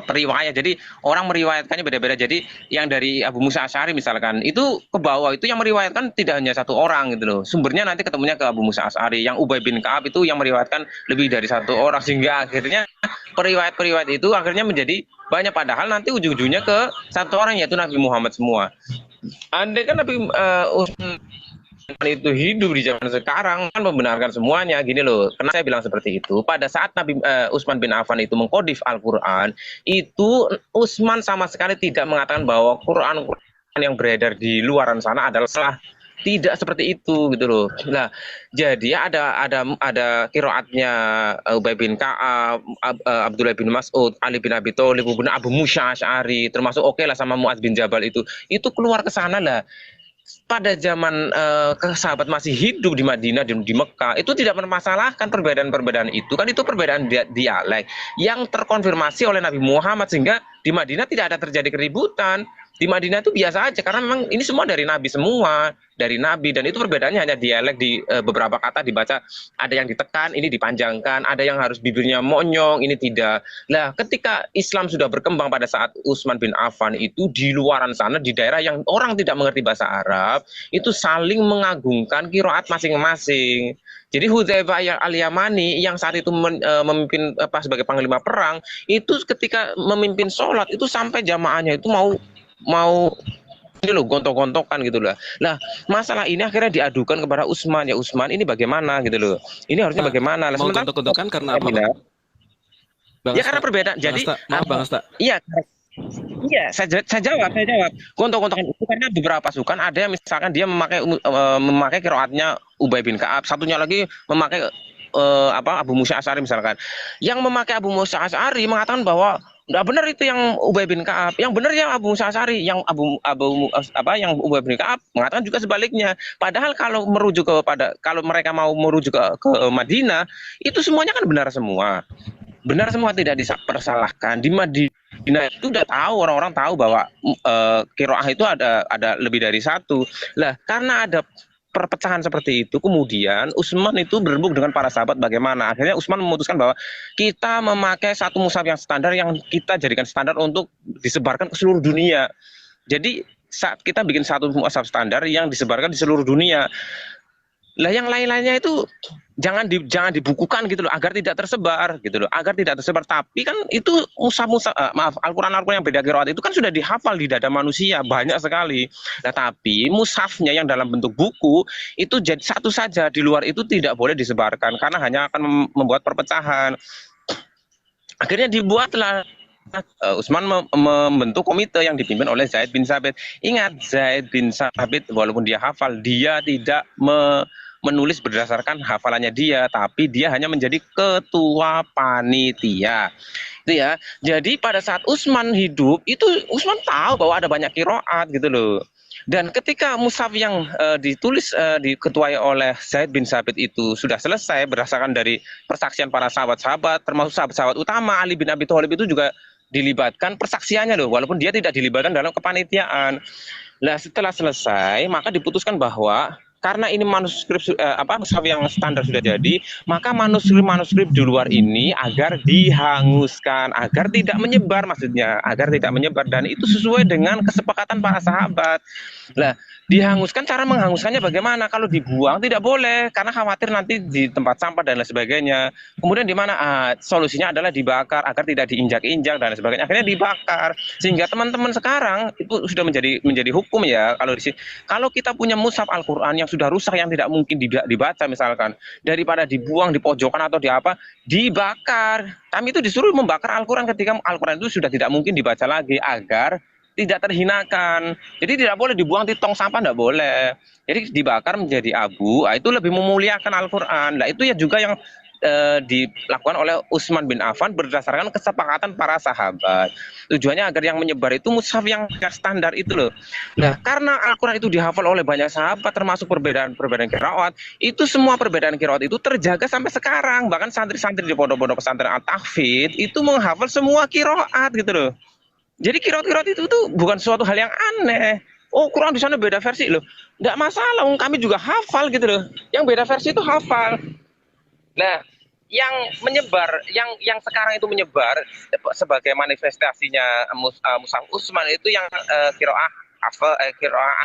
[SPEAKER 3] periwayat. Jadi orang meriwayatkannya beda-beda. Jadi yang dari Abu Musa Asy'ari misalkan, itu ke bawah itu yang meriwayatkan tidak hanya 1 orang gitu loh. Sumbernya nanti ketemunya ke Abu Musa Asy'ari. Yang Ubay bin Ka'ab itu yang meriwayatkan lebih dari 1 orang, sehingga akhirnya periwayat-periwayat itu akhirnya menjadi banyak, padahal nanti ujung-ujungnya ke 1 orang, yaitu Nabi Muhammad semua. Andai kan Nabi itu hidup di zaman sekarang kan membenarkan semuanya gini loh. Karena saya bilang seperti itu, pada saat Nabi Utsman bin Affan itu mengkodif Al-Quran, itu Utsman sama sekali tidak mengatakan bahwa Quran yang beredar di luaran sana adalah salah. Tidak seperti itu gitu loh. Nah, jadi ada qiraatnya Ubay bin Ka'ab, Abdullah bin Mas'ud, Ali bin Abi Thalib, Abu Musa Asy'ari, termasuk lah sama Mu'adz bin Jabal itu keluar ke sana lah. Pada zaman sahabat masih hidup di Madinah, di Mekah, itu tidak mempermasalahkan perbedaan-perbedaan itu. Kan itu perbedaan dialek yang terkonfirmasi oleh Nabi Muhammad, sehingga di Madinah tidak ada terjadi keributan. Di Madinah itu biasa aja, karena memang ini semua dari Nabi semua, dari Nabi, dan itu perbedaannya hanya dialek, di beberapa kata dibaca, ada yang ditekan, ini dipanjangkan, ada yang harus bibirnya monyong, ini tidak. Nah, ketika Islam sudah berkembang pada saat Utsman bin Affan itu, di luaran sana, di daerah yang orang tidak mengerti bahasa Arab, itu saling mengagungkan qiraat masing-masing. Jadi Hudzaifah al-Yamani yang saat itu memimpin sebagai panglima perang, itu ketika memimpin sholat itu sampai jamaahnya itu mau ini loh gontok-gontokan gitu loh. Nah, masalah ini akhirnya diadukan kepada Utsman. Ya Utsman ini bagaimana gitu loh. Ini harusnya bagaimana?
[SPEAKER 2] Mau gontok-gontokan karena apa, Pak?
[SPEAKER 3] Ya karena perbedaan. Jadi
[SPEAKER 2] maaf Bang Asta.
[SPEAKER 3] Iya, saya jawab. Gontok-gontokan itu karena beberapa pasukan ada yang misalkan dia memakai qiraatnya Ubay bin Ka'ab, satunya lagi memakai Abu Musa Asy'ari misalkan. Yang memakai Abu Musa Asy'ari mengatakan bahwa nggak benar itu yang Ubay bin Ka'ab, yang benar yang Abu Musa Asy'ari, yang yang Ubay bin Ka'ab mengatakan juga sebaliknya. Padahal kalau mereka mau merujuk ke Madinah, itu semuanya kan benar semua. Benar semua, tidak dipersalahkan. Di Madinah itu udah tahu, orang-orang tahu bahwa qiraah itu ada lebih dari satu. Lah, karena ada perpecahan seperti itu, kemudian Utsman itu berembuk dengan para sahabat bagaimana. Akhirnya Utsman memutuskan bahwa kita memakai satu mushaf yang standar yang kita jadikan standar untuk disebarkan ke seluruh dunia. Jadi saat kita bikin satu mushaf standar yang disebarkan di seluruh dunia. Lah yang lain-lainnya itu jangan dibukukan gitu loh, agar tidak tersebar gitu loh, agar tidak tersebar. Tapi kan itu Al-Qur'an yang beda qiraat itu kan sudah dihafal di dada manusia banyak sekali. Nah, tapi mushafnya yang dalam bentuk buku itu jadi satu saja, di luar itu tidak boleh disebarkan karena hanya akan membuat perpecahan. Akhirnya dibuatlah Utsman membentuk komite yang dipimpin oleh Zaid bin Tsabit. Ingat, Zaid bin Tsabit walaupun dia hafal, dia tidak menulis berdasarkan hafalannya dia, tapi dia hanya menjadi ketua panitia. Itu ya. Jadi pada saat Utsman hidup, itu Utsman tahu bahwa ada banyak qiraat gitu loh. Dan ketika mushaf yang diketuai oleh Zaid bin Tsabit itu sudah selesai berdasarkan dari persaksian para sahabat-sahabat, termasuk sahabat-sahabat utama Ali bin Abi Thalib itu juga dilibatkan persaksiannya loh, walaupun dia tidak dilibatkan dalam kepanitiaan. Nah, setelah selesai maka diputuskan bahwa karena ini manuskrip mushaf yang standar sudah jadi, maka manuskrip di luar ini agar dihanguskan, agar tidak menyebar, maksudnya agar tidak menyebar, dan itu sesuai dengan kesepakatan para sahabat. Lah, dihanguskan, cara menghanguskannya bagaimana? Kalau dibuang tidak boleh karena khawatir nanti di tempat sampah dan lain sebagainya. Kemudian di mana? Solusinya adalah dibakar agar tidak diinjak-injak dan lain sebagainya. Akhirnya dibakar. Sehingga teman-teman sekarang itu sudah menjadi hukum ya kalau di sini. Kalau kita punya mushaf Al-Qur'an yang sudah rusak, yang tidak mungkin dibaca misalkan, daripada dibuang di pojokan atau di apa, dibakar. Kami itu disuruh membakar Al-Qur'an ketika Al-Qur'an itu sudah tidak mungkin dibaca lagi agar tidak terhinakan. Jadi tidak boleh dibuang di tong sampah, tidak boleh. Jadi dibakar menjadi abu, itu lebih memuliakan Al-Qur'an. Nah, itu ya juga yang dilakukan oleh Utsman bin Affan berdasarkan kesepakatan para sahabat. Tujuannya agar yang menyebar itu mushaf yang standar itu loh. Nah, karena Al-Qur'an itu dihafal oleh banyak sahabat, termasuk perbedaan qiraat, itu semua perbedaan qiraat itu terjaga sampai sekarang. Bahkan santri-santri di pondok-pondok pesantren At-Tahfidz itu menghafal semua qiraat gitu loh. Jadi qiraat itu tuh bukan suatu hal yang aneh. Oh, Quran di sana beda versi loh. Nggak masalah, kami juga hafal gitu loh. Yang beda versi itu hafal. Nah, yang menyebar, yang sekarang itu menyebar sebagai manifestasinya mushaf Utsman itu yang qiraah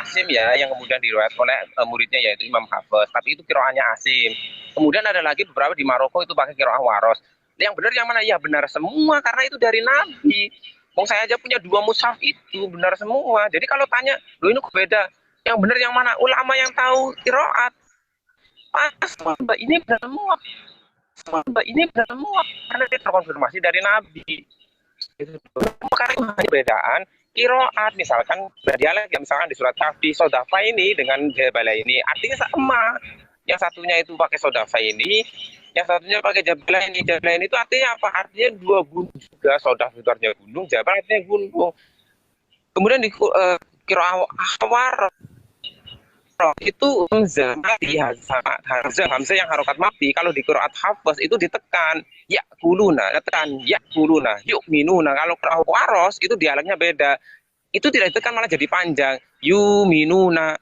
[SPEAKER 3] Asim ya, yang kemudian diriwayatkan oleh muridnya yaitu Imam Hafiz. Tapi itu qiraahnya Asim. Kemudian ada lagi beberapa di Maroko itu pakai qiraah Waros. Yang benar yang mana? Ya benar semua karena itu dari Nabi. Saya aja punya 2 mushaf itu benar semua. Jadi kalau tanya, loh ini kok beda? Yang benar yang mana? Ulama yang tahu qiraat. Mbak ini benar semua. Ini benar semua karena itu terkonfirmasi dari Nabi. Karena itu hanya perbedaan qiraat, misalkan dialek yang misalkan di surat Kahfi Sodafa ini dengan Jabala ini artinya sama. Yang satunya itu pakai Sodafa ini, yang satunya pakai Jabala ini. Jabala ini itu artinya apa? Artinya 2 gunung juga. Sodafa itu artinya gunung, Jabal artinya gunung. Kemudian di qiraat Ahwar itu hamzah yang harokat mati. Kalau di qiraat Hafs itu ditekan yakuluna, yu'minuna. Kalau qiraat Waros itu dialeknya beda, itu tidak ditekan malah jadi panjang, yu'minuna,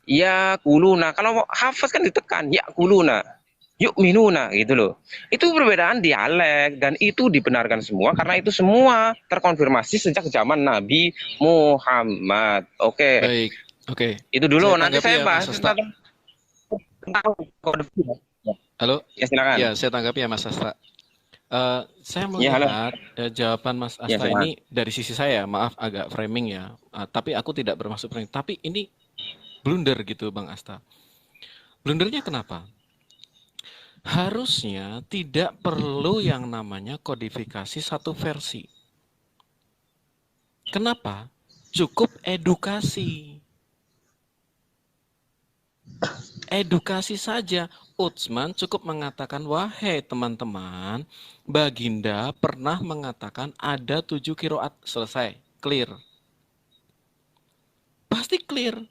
[SPEAKER 3] yakuluna. Kalau Hafs kan ditekan yakuluna, yu'minuna gitu loh. Itu perbedaan dialek dan itu dibenarkan semua karena itu semua terkonfirmasi sejak zaman Nabi Muhammad. Oke.
[SPEAKER 2] Baik. Oke.
[SPEAKER 3] Itu dulu,
[SPEAKER 2] saya
[SPEAKER 3] nanti saya bahas tentang
[SPEAKER 2] Halo?
[SPEAKER 3] Ya, silakan.
[SPEAKER 2] Ya, saya tanggapi ya Mas Sastra. Saya
[SPEAKER 3] Ya, halo.
[SPEAKER 2] melihat jawaban Mas
[SPEAKER 3] Ya,
[SPEAKER 2] Asta
[SPEAKER 3] silakan.
[SPEAKER 2] ini dari sisi saya, maaf agak framing ya, tapi aku tidak bermaksud framing. Tapi ini blunder gitu, Bang Asta. Blundernya kenapa? Harusnya tidak perlu yang namanya kodifikasi satu versi. Kenapa? Cukup edukasi. Edukasi saja. Utsman cukup mengatakan, wahai teman-teman, Baginda pernah mengatakan ada 7 kiroat. Selesai. Clear. Pasti clear.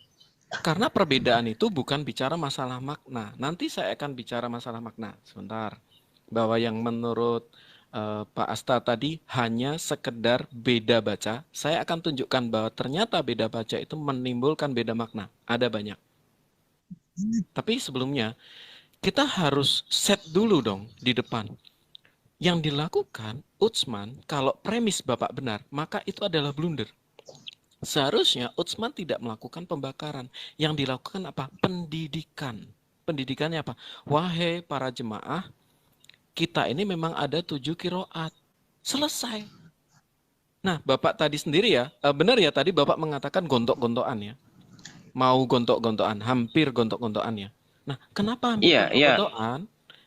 [SPEAKER 2] Karena perbedaan itu bukan bicara masalah makna. Nanti saya akan bicara masalah makna. Sebentar. Bahwa yang menurut Pak Asta tadi hanya sekedar beda baca. Saya akan tunjukkan bahwa ternyata beda baca itu menimbulkan beda makna. Ada banyak. Tapi sebelumnya, kita harus set dulu dong di depan. Yang dilakukan Utsman, kalau premis Bapak benar, maka itu adalah blunder. Seharusnya Utsman tidak melakukan pembakaran. Yang dilakukan apa? Pendidikan. Pendidikannya apa? Wahai para jemaah, kita ini memang ada 7 kiroat. Selesai. Nah, Bapak tadi sendiri ya, benar ya tadi Bapak mengatakan gontok-gontokan ya. Mau gontok-gontokan, hampir gontok-gontokan ya. Nah, kenapa hampir gontok-gontokan?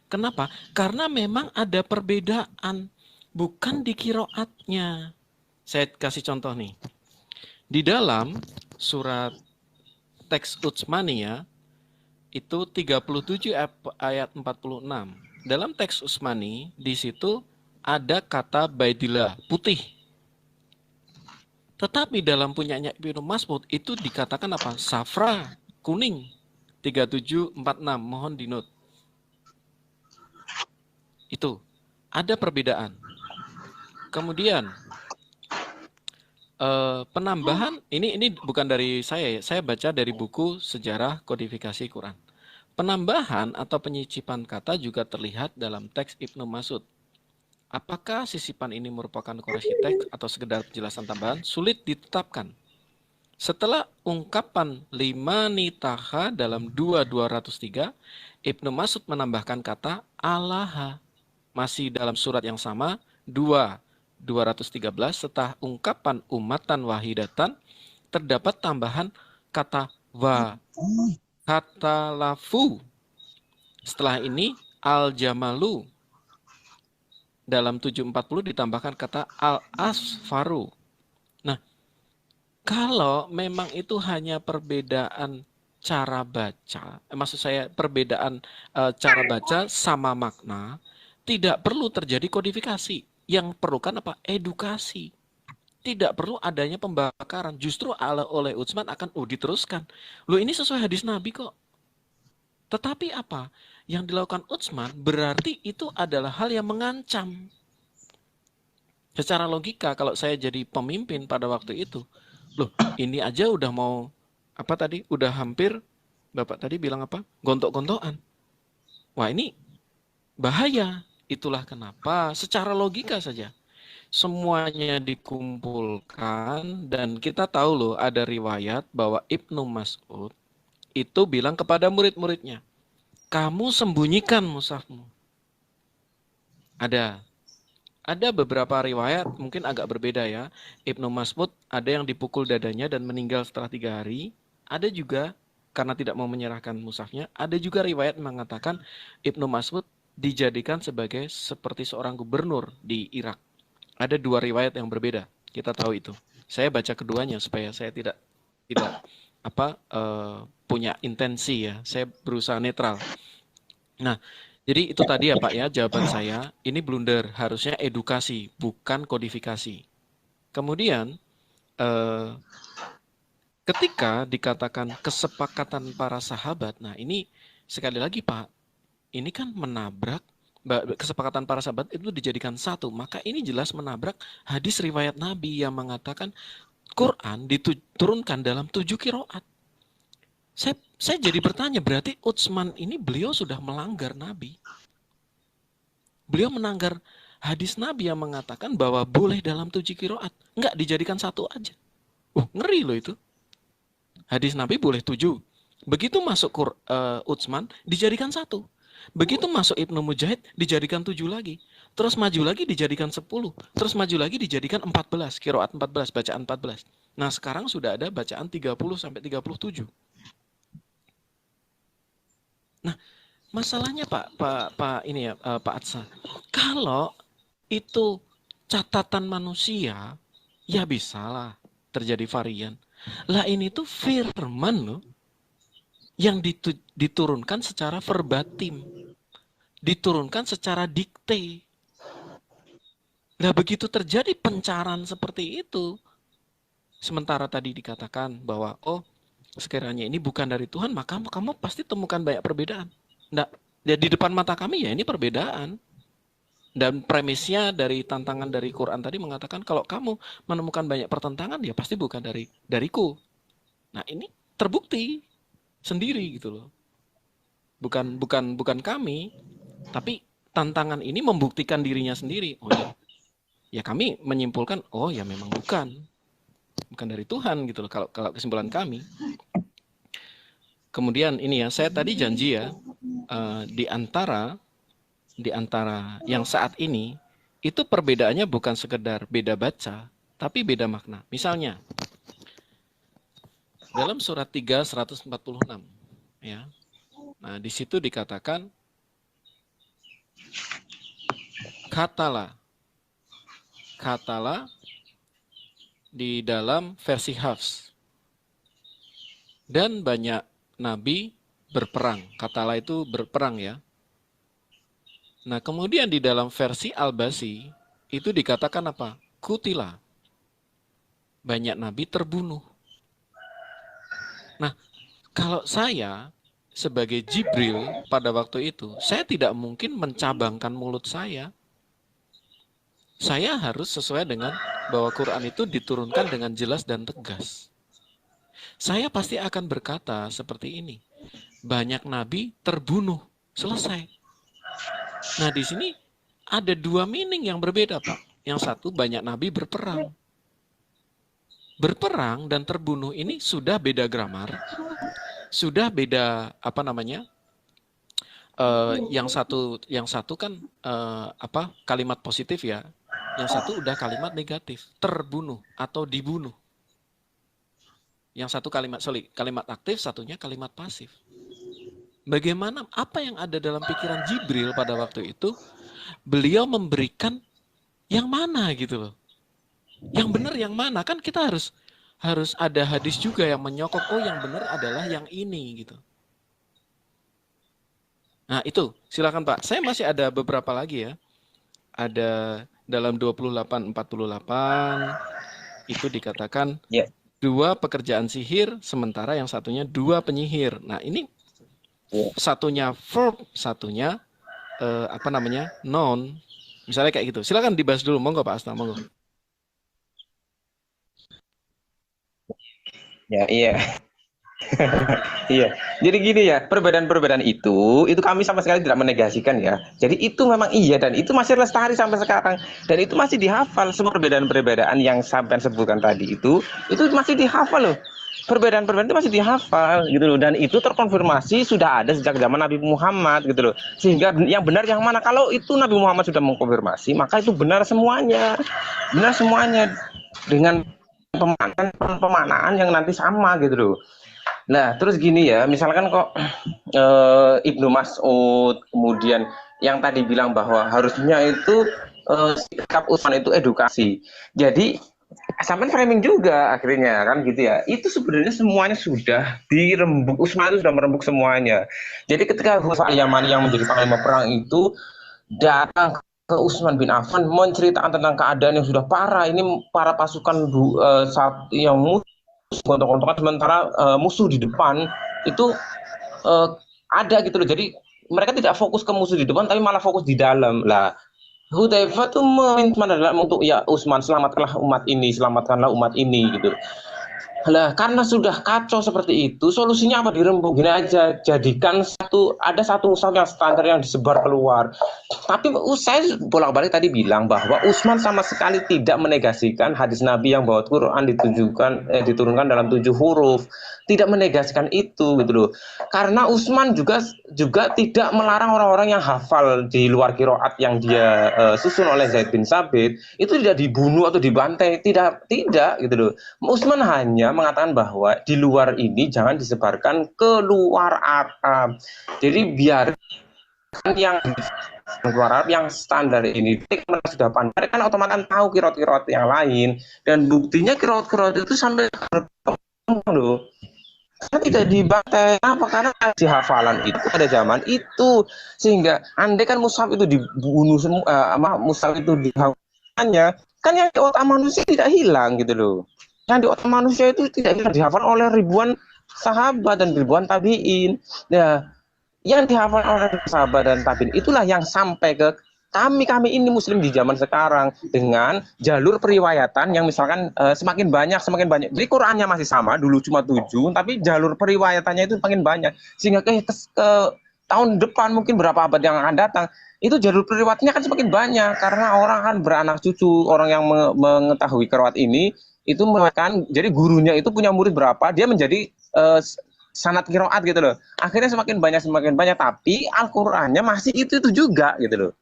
[SPEAKER 2] Kenapa? Karena memang ada perbedaan, bukan di kiroatnya. Saya kasih contoh nih. Di dalam surat teks Utsmaniyah itu 37 ayat 46. Dalam teks Utsmani di situ ada kata baidillah, putih. Tetapi dalam punyanya Ibnu Mas'ud itu dikatakan apa? Safra, kuning. 3746, mohon dinot. Itu ada perbedaan. Kemudian penambahan ini bukan dari saya ya. Saya baca dari buku Sejarah Kodifikasi Quran. Penambahan atau penyicipan kata juga terlihat dalam teks Ibnu Mas'ud. Apakah sisipan ini merupakan koreksi teks atau sekedar penjelasan tambahan? Sulit ditetapkan. Setelah ungkapan lima nitaha dalam 203, Ibnu Mas'ud menambahkan kata alaha. Masih dalam surat yang sama, 213, setelah ungkapan umatan wahidatan, terdapat tambahan kata wa, kata lafu. Setelah ini, al-jamalu. Dalam 740 ditambahkan kata al-asfaru. Nah, kalau memang itu hanya perbedaan cara baca, maksud saya perbedaan cara baca sama makna, tidak perlu terjadi kodifikasi. Yang perlukan apa? Edukasi. Tidak perlu adanya pembakaran. Justru oleh Utsman akan diteruskan. Loh, ini sesuai hadis Nabi kok. Tetapi apa? Yang dilakukan Utsman berarti itu adalah hal yang mengancam. Secara logika kalau saya jadi pemimpin pada waktu itu, loh ini aja udah mau, apa tadi, udah hampir, Bapak tadi bilang apa? Gontok-gontokan. Wah ini bahaya. Itulah kenapa secara logika saja. Semuanya dikumpulkan dan kita tahu loh ada riwayat bahwa Ibnu Mas'ud itu bilang kepada murid-muridnya, kamu sembunyikan mushafmu. Ada beberapa riwayat mungkin agak berbeda ya. Ibnu Mas'ud ada yang dipukul dadanya dan meninggal setelah 3 hari. Ada juga karena tidak mau menyerahkan mushafnya. Ada juga riwayat mengatakan Ibnu Mas'ud dijadikan sebagai seperti seorang gubernur di Irak. Ada 2 riwayat yang berbeda. Kita tahu itu. Saya baca keduanya supaya saya tidak punya intensi ya. Saya berusaha netral. Nah, jadi itu tadi ya Pak ya jawaban saya. Ini blunder, harusnya edukasi, bukan kodifikasi. Kemudian ketika dikatakan kesepakatan para sahabat, nah ini sekali lagi Pak, ini kan menabrak kesepakatan para sahabat itu dijadikan satu. Maka ini jelas menabrak hadis riwayat Nabi yang mengatakan Quran diturunkan dalam 7 kiroat. Saya jadi bertanya, berarti Utsman ini beliau sudah melanggar Nabi. Beliau melanggar hadis Nabi yang mengatakan bahwa boleh dalam 7 kiroat. Enggak, dijadikan satu aja. Ngeri loh itu. Hadis Nabi boleh 7. Begitu masuk Utsman, dijadikan satu. Begitu masuk Ibnu Mujahid dijadikan 7 lagi. Terus maju lagi dijadikan 10. Terus maju lagi dijadikan 14. Qiraat 14, bacaan 14. Nah, sekarang sudah ada bacaan 30 sampai 37. Nah, masalahnya Pak ini ya, Pak Atsa. Kalau itu catatan manusia, ya bisalah terjadi varian. Lah ini tuh firman loh yang diturunkan secara verbatim, diturunkan secara dikte. Nah, begitu terjadi pencaran seperti itu, sementara tadi dikatakan bahwa sekiranya ini bukan dari Tuhan, maka kamu pasti temukan banyak perbedaan. Nah, ya di depan mata kami ya ini perbedaan. Dan premisnya dari tantangan dari Quran tadi mengatakan kalau kamu menemukan banyak pertentangan ya pasti bukan dariku. Nah, ini terbukti sendiri gitu loh. Bukan kami, tapi tantangan ini membuktikan dirinya sendiri. Oh ya kami menyimpulkan ya memang bukan dari Tuhan gitu loh kalau kesimpulan kami. Kemudian ini ya, saya tadi janji ya, di antara yang saat ini itu perbedaannya bukan sekedar beda baca, tapi beda makna. Misalnya dalam surat 3:146 ya. Nah, di situ dikatakan katalah di dalam versi Hafs. Dan banyak nabi berperang. Katalah itu berperang ya. Nah, kemudian di dalam versi Al-Basi itu dikatakan apa? Kutila. Banyak nabi terbunuh. Nah, kalau saya sebagai Jibril pada waktu itu, saya tidak mungkin mencabangkan mulut saya. Saya harus sesuai dengan bahwa Quran itu diturunkan dengan jelas dan tegas. Saya pasti akan berkata seperti ini. Banyak nabi terbunuh. Selesai. Nah, di sini ada 2 meaning yang berbeda, Pak. Yang satu, banyak nabi berperang. Berperang dan terbunuh ini sudah beda grammar. Sudah beda yang satu kan kalimat positif ya. Yang satu udah kalimat negatif, terbunuh atau dibunuh. Yang satu kalimat aktif, satunya kalimat pasif. Bagaimana apa yang ada dalam pikiran Jibril pada waktu itu, beliau memberikan yang mana gitu loh. Yang benar yang mana? Kan kita harus ada hadis juga yang menyokong yang benar adalah yang ini gitu. Nah, itu silakan Pak. Saya masih ada beberapa lagi ya. Ada dalam 28:48 itu dikatakan 2 pekerjaan sihir, sementara yang satunya 2 penyihir. Nah, ini satunya verb, satunya noun. Misalnya kayak gitu. Silakan dibahas dulu, monggo Pak Asta, monggo.
[SPEAKER 3] Ya, iya. Iya. Jadi gini ya, perbedaan-perbedaan itu kami sama sekali tidak menegasikan ya. Jadi itu memang iya dan itu masih lestari sampai sekarang dan itu masih dihafal. Semua perbedaan-perbedaan yang sampai sebutkan tadi itu masih dihafal loh. Perbedaan-perbedaan itu masih dihafal gitu loh, dan itu terkonfirmasi sudah ada sejak zaman Nabi Muhammad gitu loh. Sehingga yang benar yang mana? Kalau itu Nabi Muhammad sudah mengkonfirmasi, maka itu benar semuanya dengan pemaknaan yang nanti sama gitu loh. Nah, terus gini ya, misalkan kok Ibnu Mas'ud kemudian yang tadi bilang bahwa harusnya itu sikap Utsman itu edukasi. Jadi sampai framing juga akhirnya kan gitu ya. Itu sebenarnya semuanya sudah dirembuk, Utsman itu sudah merembuk semuanya. Jadi ketika Huzaifa Al-Yamani yang menjadi panglima perang itu datang ke Utsman bin Affan menceritakan tentang keadaan yang sudah parah, ini para pasukan saat yang musuh gontok-gontokan sementara musuh di depan itu ada gitu loh. Jadi mereka tidak fokus ke musuh di depan tapi malah fokus di dalam. Lah Hudzaifah tuh meminta untuk ya Utsman, selamatkanlah umat ini gitu. Lah karena sudah kacau seperti itu, solusinya apa? Dirembuk. Gini aja, jadikan ada satu mushaf yang standar yang disebar keluar. Tapi saya bolak-balik tadi bilang bahwa Utsman sama sekali tidak menegasikan hadis Nabi yang bahwa Quran diturunkan dalam 7 huruf, tidak menegasikan itu gitu loh. Karena Utsman juga tidak melarang orang-orang yang hafal di luar qiraat yang dia susun oleh Zaid bin Sabit itu tidak dibunuh atau dibantai, tidak gitu loh. Utsman hanya mengatakan bahwa di luar ini jangan disebarkan ke luar Arab. Jadi biar yang keluar Arab yang standar ini mereka sudah pandai kan otomatis tahu kirot-kirot yang lain, dan buktinya kirot-kirot itu sampai loh karena tidak dibantai. Apa? Karena di hafalan itu pada zaman itu, sehingga andai kan mushaf itu dibunuh semua, mushaf itu dihafalnya kan yang di otak manusia tidak hilang gitu loh. Yang di otak manusia itu tidak hilang, dihafal oleh ribuan sahabat dan ribuan tabiin. Nah, yang dihafal oleh sahabat dan tabiin itulah yang sampai ke kami ini muslim di zaman sekarang dengan jalur periwayatan yang misalkan semakin banyak. Jadi Qurannya masih sama, dulu cuma 7, tapi jalur periwayatannya itu makin banyak, sehingga ke tahun depan mungkin berapa abad yang akan datang itu jalur periwayatnya kan semakin banyak, karena orang kan beranak cucu, orang yang mengetahui qiraat ini itu mengatakan, jadi gurunya itu punya murid berapa, dia menjadi sanad qiraat gitu loh. Akhirnya semakin banyak, tapi Al-Qur'annya masih itu juga gitu loh.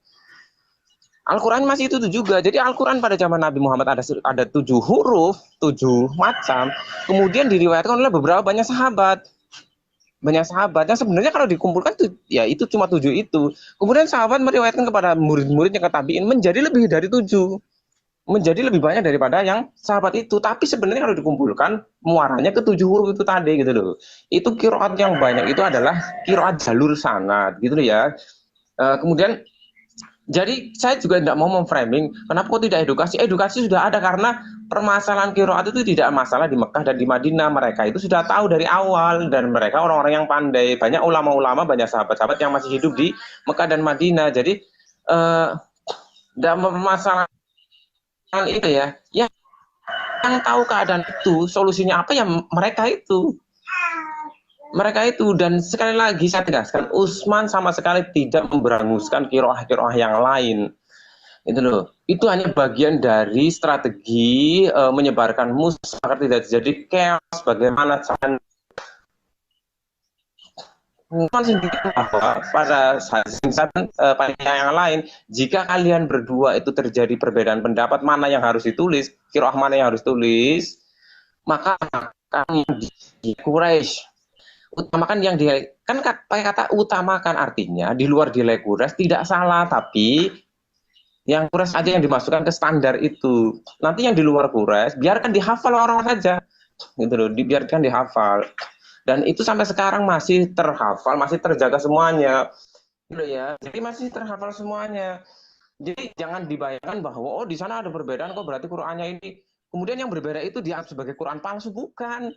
[SPEAKER 3] Al-Quran masih itu juga. Jadi Al-Quran pada zaman Nabi Muhammad ada 7 huruf, 7 macam. Kemudian diriwayatkan oleh beberapa banyak sahabat. Yang sebenarnya kalau dikumpulkan tuh, ya itu cuma 7 itu. Kemudian sahabat meriwayatkan kepada murid-muridnya ke tabiin menjadi lebih dari 7. Menjadi lebih banyak daripada yang sahabat itu. Tapi sebenarnya kalau dikumpulkan muaranya ke 7 huruf itu tadi gitu loh. Itu qiraat yang banyak itu adalah qiraat jalur sanad gitu loh ya. Kemudian jadi saya juga tidak mau memframing kenapa kok tidak edukasi. Edukasi sudah ada, karena permasalahan qiraat itu tidak masalah di Mekah dan di Madinah. Mereka itu sudah tahu dari awal, dan mereka orang-orang yang pandai. Banyak ulama-ulama, banyak sahabat-sahabat yang masih hidup di Mekah dan Madinah. Jadi tidak permasalahan itu ya. Yang tahu keadaan itu, solusinya apa ya mereka itu. Dan sekali lagi saya tegaskan, Utsman sama sekali tidak memberanguskan qiraah yang lain. Itu loh. Itu hanya bagian dari strategi menyebarkan musuh agar tidak terjadi chaos. Bagaimana cara sendiri bahwa pada yang lain, jika kalian berdua itu terjadi perbedaan pendapat mana yang harus ditulis, qiraah mana yang harus tulis, maka kami di Quraisy utamakan yang kan pakai kata utamakan, artinya di luar nilai Quraisy tidak salah, tapi yang Quraisy aja yang dimasukkan ke standar itu. Nanti yang di luar Quraisy biarkan dihafal orang saja, gitu loh, dibiarkan dihafal. Dan itu sampai sekarang masih terhafal, masih terjaga semuanya, gitu ya. Jadi masih terhafal semuanya. Jadi jangan dibayangkan bahwa di sana ada perbedaan kok berarti Qur'annya ini. Kemudian yang berbeda itu dianggap sebagai Qur'an palsu, bukan.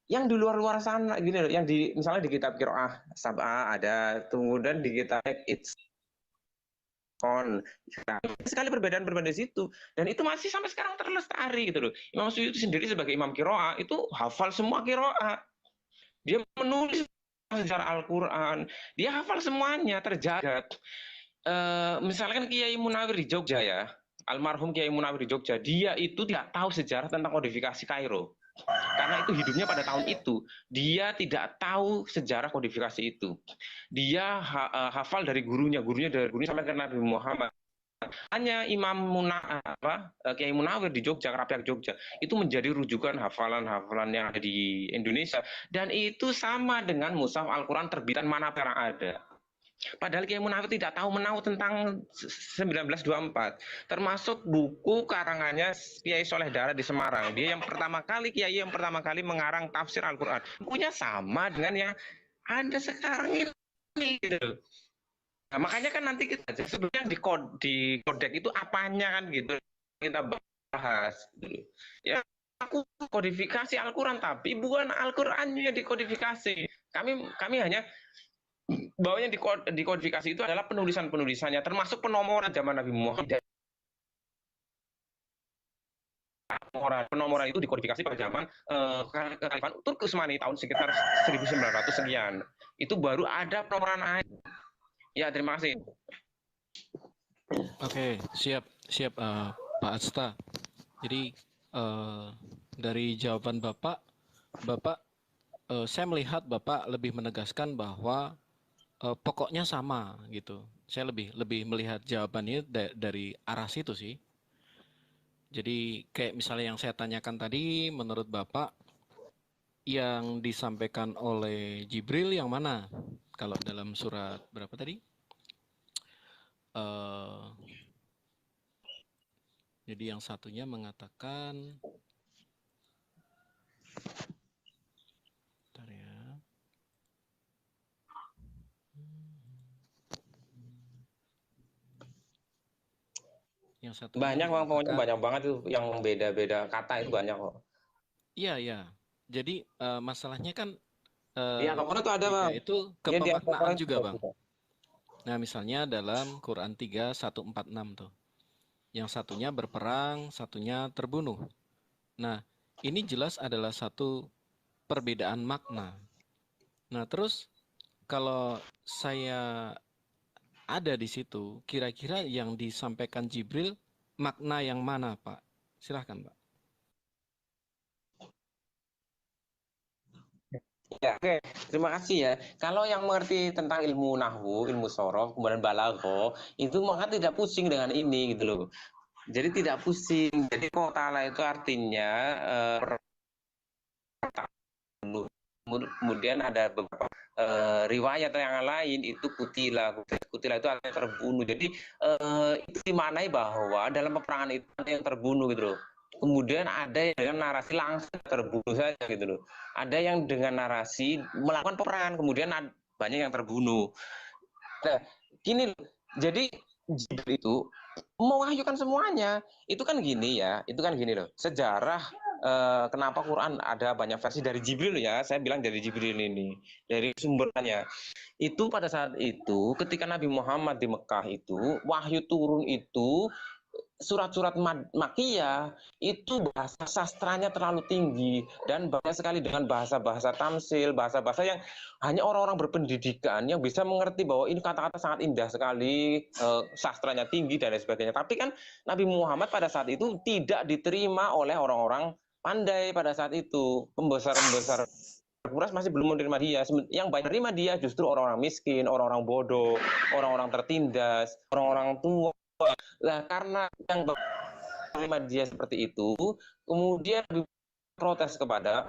[SPEAKER 3] Yang di luar sana gini loh, yang misalnya di kitab Qiraah Sab'ah ada, kemudian di kitab It's on sekali perbedaan di situ, dan itu masih sampai sekarang terlestari gitu loh. Imam Suyuti sendiri sebagai imam Qiraah itu hafal semua Qiraah, dia menulis sejarah Al-Quran, dia hafal semuanya, terjaga. Misalkan Kiai Munawir di Jogja ya, almarhum Kiai Munawir di Jogja, dia itu tidak tahu sejarah tentang kodifikasi Kairo. Karena itu hidupnya pada tahun itu, dia tidak tahu sejarah kodifikasi itu. Dia hafal dari gurunya sampai ke Nabi Muhammad. Hanya Kiai Munawir di Jogja, Rapiak Jogja, itu menjadi rujukan hafalan-hafalan yang ada di Indonesia. Dan itu sama dengan mushaf Al-Quran terbitan mana yang ada. Padahal Kiai Munawir tidak tahu menahu tentang 1924, termasuk buku karangannya Kiai Soleh Dara di Semarang. Dia Kiai yang pertama kali mengarang tafsir Al-Quran. Bukunya sama dengan yang ada sekarang ini. Gitu. Nah, makanya kan nanti kita sebenarnya di kodek itu apanya kan gitu kita bahas. Gitu. Ya aku kodifikasi Al-Quran, tapi bukan Al-Qurannya dikodifikasi. Kami hanya bahwa yang dikodifikasi itu adalah penulisannya, termasuk penomoran zaman Nabi Muhammad. Penomoran itu dikodifikasi pada zaman Kekhalifahan Turki Utsmani tahun sekitar 1900 sekian. Itu baru ada penomoran. Ya, terima kasih.
[SPEAKER 2] Oke, siap, siap, Pak Asta. Jadi dari jawaban Bapak, saya melihat Bapak lebih menegaskan bahwa pokoknya sama gitu. Saya lebih melihat jawabannya dari arah situ sih. Jadi kayak misalnya yang saya tanyakan tadi, menurut Bapak yang disampaikan oleh Jibril yang mana? Kalau dalam surat berapa tadi? Jadi yang satunya mengatakan, bentar ya. Yang satunya
[SPEAKER 3] Banyak Bang, pokoknya
[SPEAKER 2] mengatakan,
[SPEAKER 3] banyak banget tuh yang beda-beda kata itu banyak kok.
[SPEAKER 2] iya ya. Jadi masalahnya kan
[SPEAKER 3] Di Al-Quran tuh ada Bang.
[SPEAKER 2] itu
[SPEAKER 3] Ya di
[SPEAKER 2] kepemaknaan
[SPEAKER 3] Al-Quran
[SPEAKER 2] juga Bang.
[SPEAKER 3] juga.
[SPEAKER 2] Nah misalnya dalam Quran 3:146 tuh. Yang satunya berperang, satunya terbunuh. Nah ini jelas adalah satu perbedaan makna. Nah terus kalau saya ada di situ, kira-kira yang disampaikan Jibril makna yang mana Pak? Silahkan Pak.
[SPEAKER 3] Ya, oke. Terima kasih ya. Kalau yang mengerti tentang ilmu nahwu, ilmu sorof, kemudian balagho, itu maka tidak pusing dengan ini gitu loh. Jadi tidak pusing. Jadi ta'ala itu artinya kemudian ada beberapa riwayat yang lain itu kutila itu artinya terbunuh. Jadi itu dimaknai bahwa dalam peperangan itu ada yang terbunuh gitu loh. Kemudian ada yang dengan narasi langsung terbunuh saja gitu loh. Ada yang dengan narasi melakukan peperangan kemudian banyak yang terbunuh. Nah, gini loh. Jadi Jibril itu mewahyukan semuanya. Itu kan gini loh. Sejarah kenapa Quran ada banyak versi dari Jibril ya. Saya bilang dari Jibril ini, dari sumbernya. Itu pada saat itu ketika Nabi Muhammad di Mekah itu wahyu turun itu surat-surat Makkiyah itu bahasa sastranya terlalu tinggi dan banyak sekali dengan bahasa-bahasa tamsil, bahasa-bahasa yang hanya orang-orang berpendidikan yang bisa mengerti bahwa ini kata-kata sangat indah sekali, sastranya tinggi dan lain sebagainya. Tapi kan Nabi Muhammad pada saat itu tidak diterima oleh orang-orang pandai pada saat itu. Pembesar-pembesar Quraisy masih belum menerima dia. Yang banyak menerima dia justru orang-orang miskin, orang-orang bodoh, orang-orang tertindas, orang-orang tua. Nah, karena yang menerima dia seperti itu, kemudian protes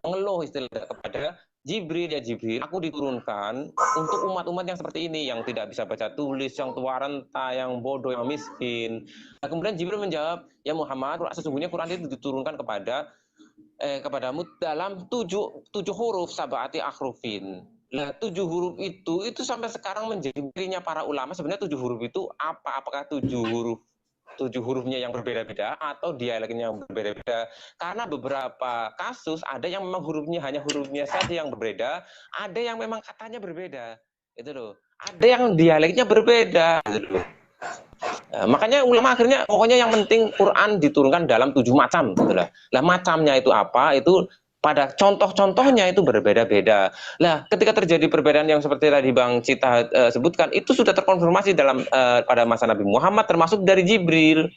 [SPEAKER 3] mengeluh istilah kepada Jibril, ya Jibril, aku diturunkan untuk umat-umat yang seperti ini, yang tidak bisa baca tulis, yang tua renta, yang bodoh, yang miskin. Nah, kemudian Jibril menjawab, ya Muhammad, sesungguhnya Quran itu diturunkan kepadamu dalam tujuh huruf sab'ati akhrufin. Nah, 7 huruf itu sampai sekarang menjadi misteri para ulama. Sebenarnya 7 huruf itu apa? Apakah 7 hurufnya yang berbeda-beda atau dialeknya yang berbeda-beda? Karena beberapa kasus ada yang memang hanya hurufnya saja yang berbeda, ada yang memang katanya berbeda. Itu loh. Ada yang dialeknya berbeda, gitu loh. Nah, makanya ulama akhirnya pokoknya yang penting Quran diturunkan dalam 7 macam gitu lah. Lah macamnya itu apa? Itu pada contoh-contohnya itu berbeda-beda. Nah, ketika terjadi perbedaan yang seperti tadi Bang Cita sebutkan, itu sudah terkonfirmasi pada masa Nabi Muhammad termasuk dari Jibril.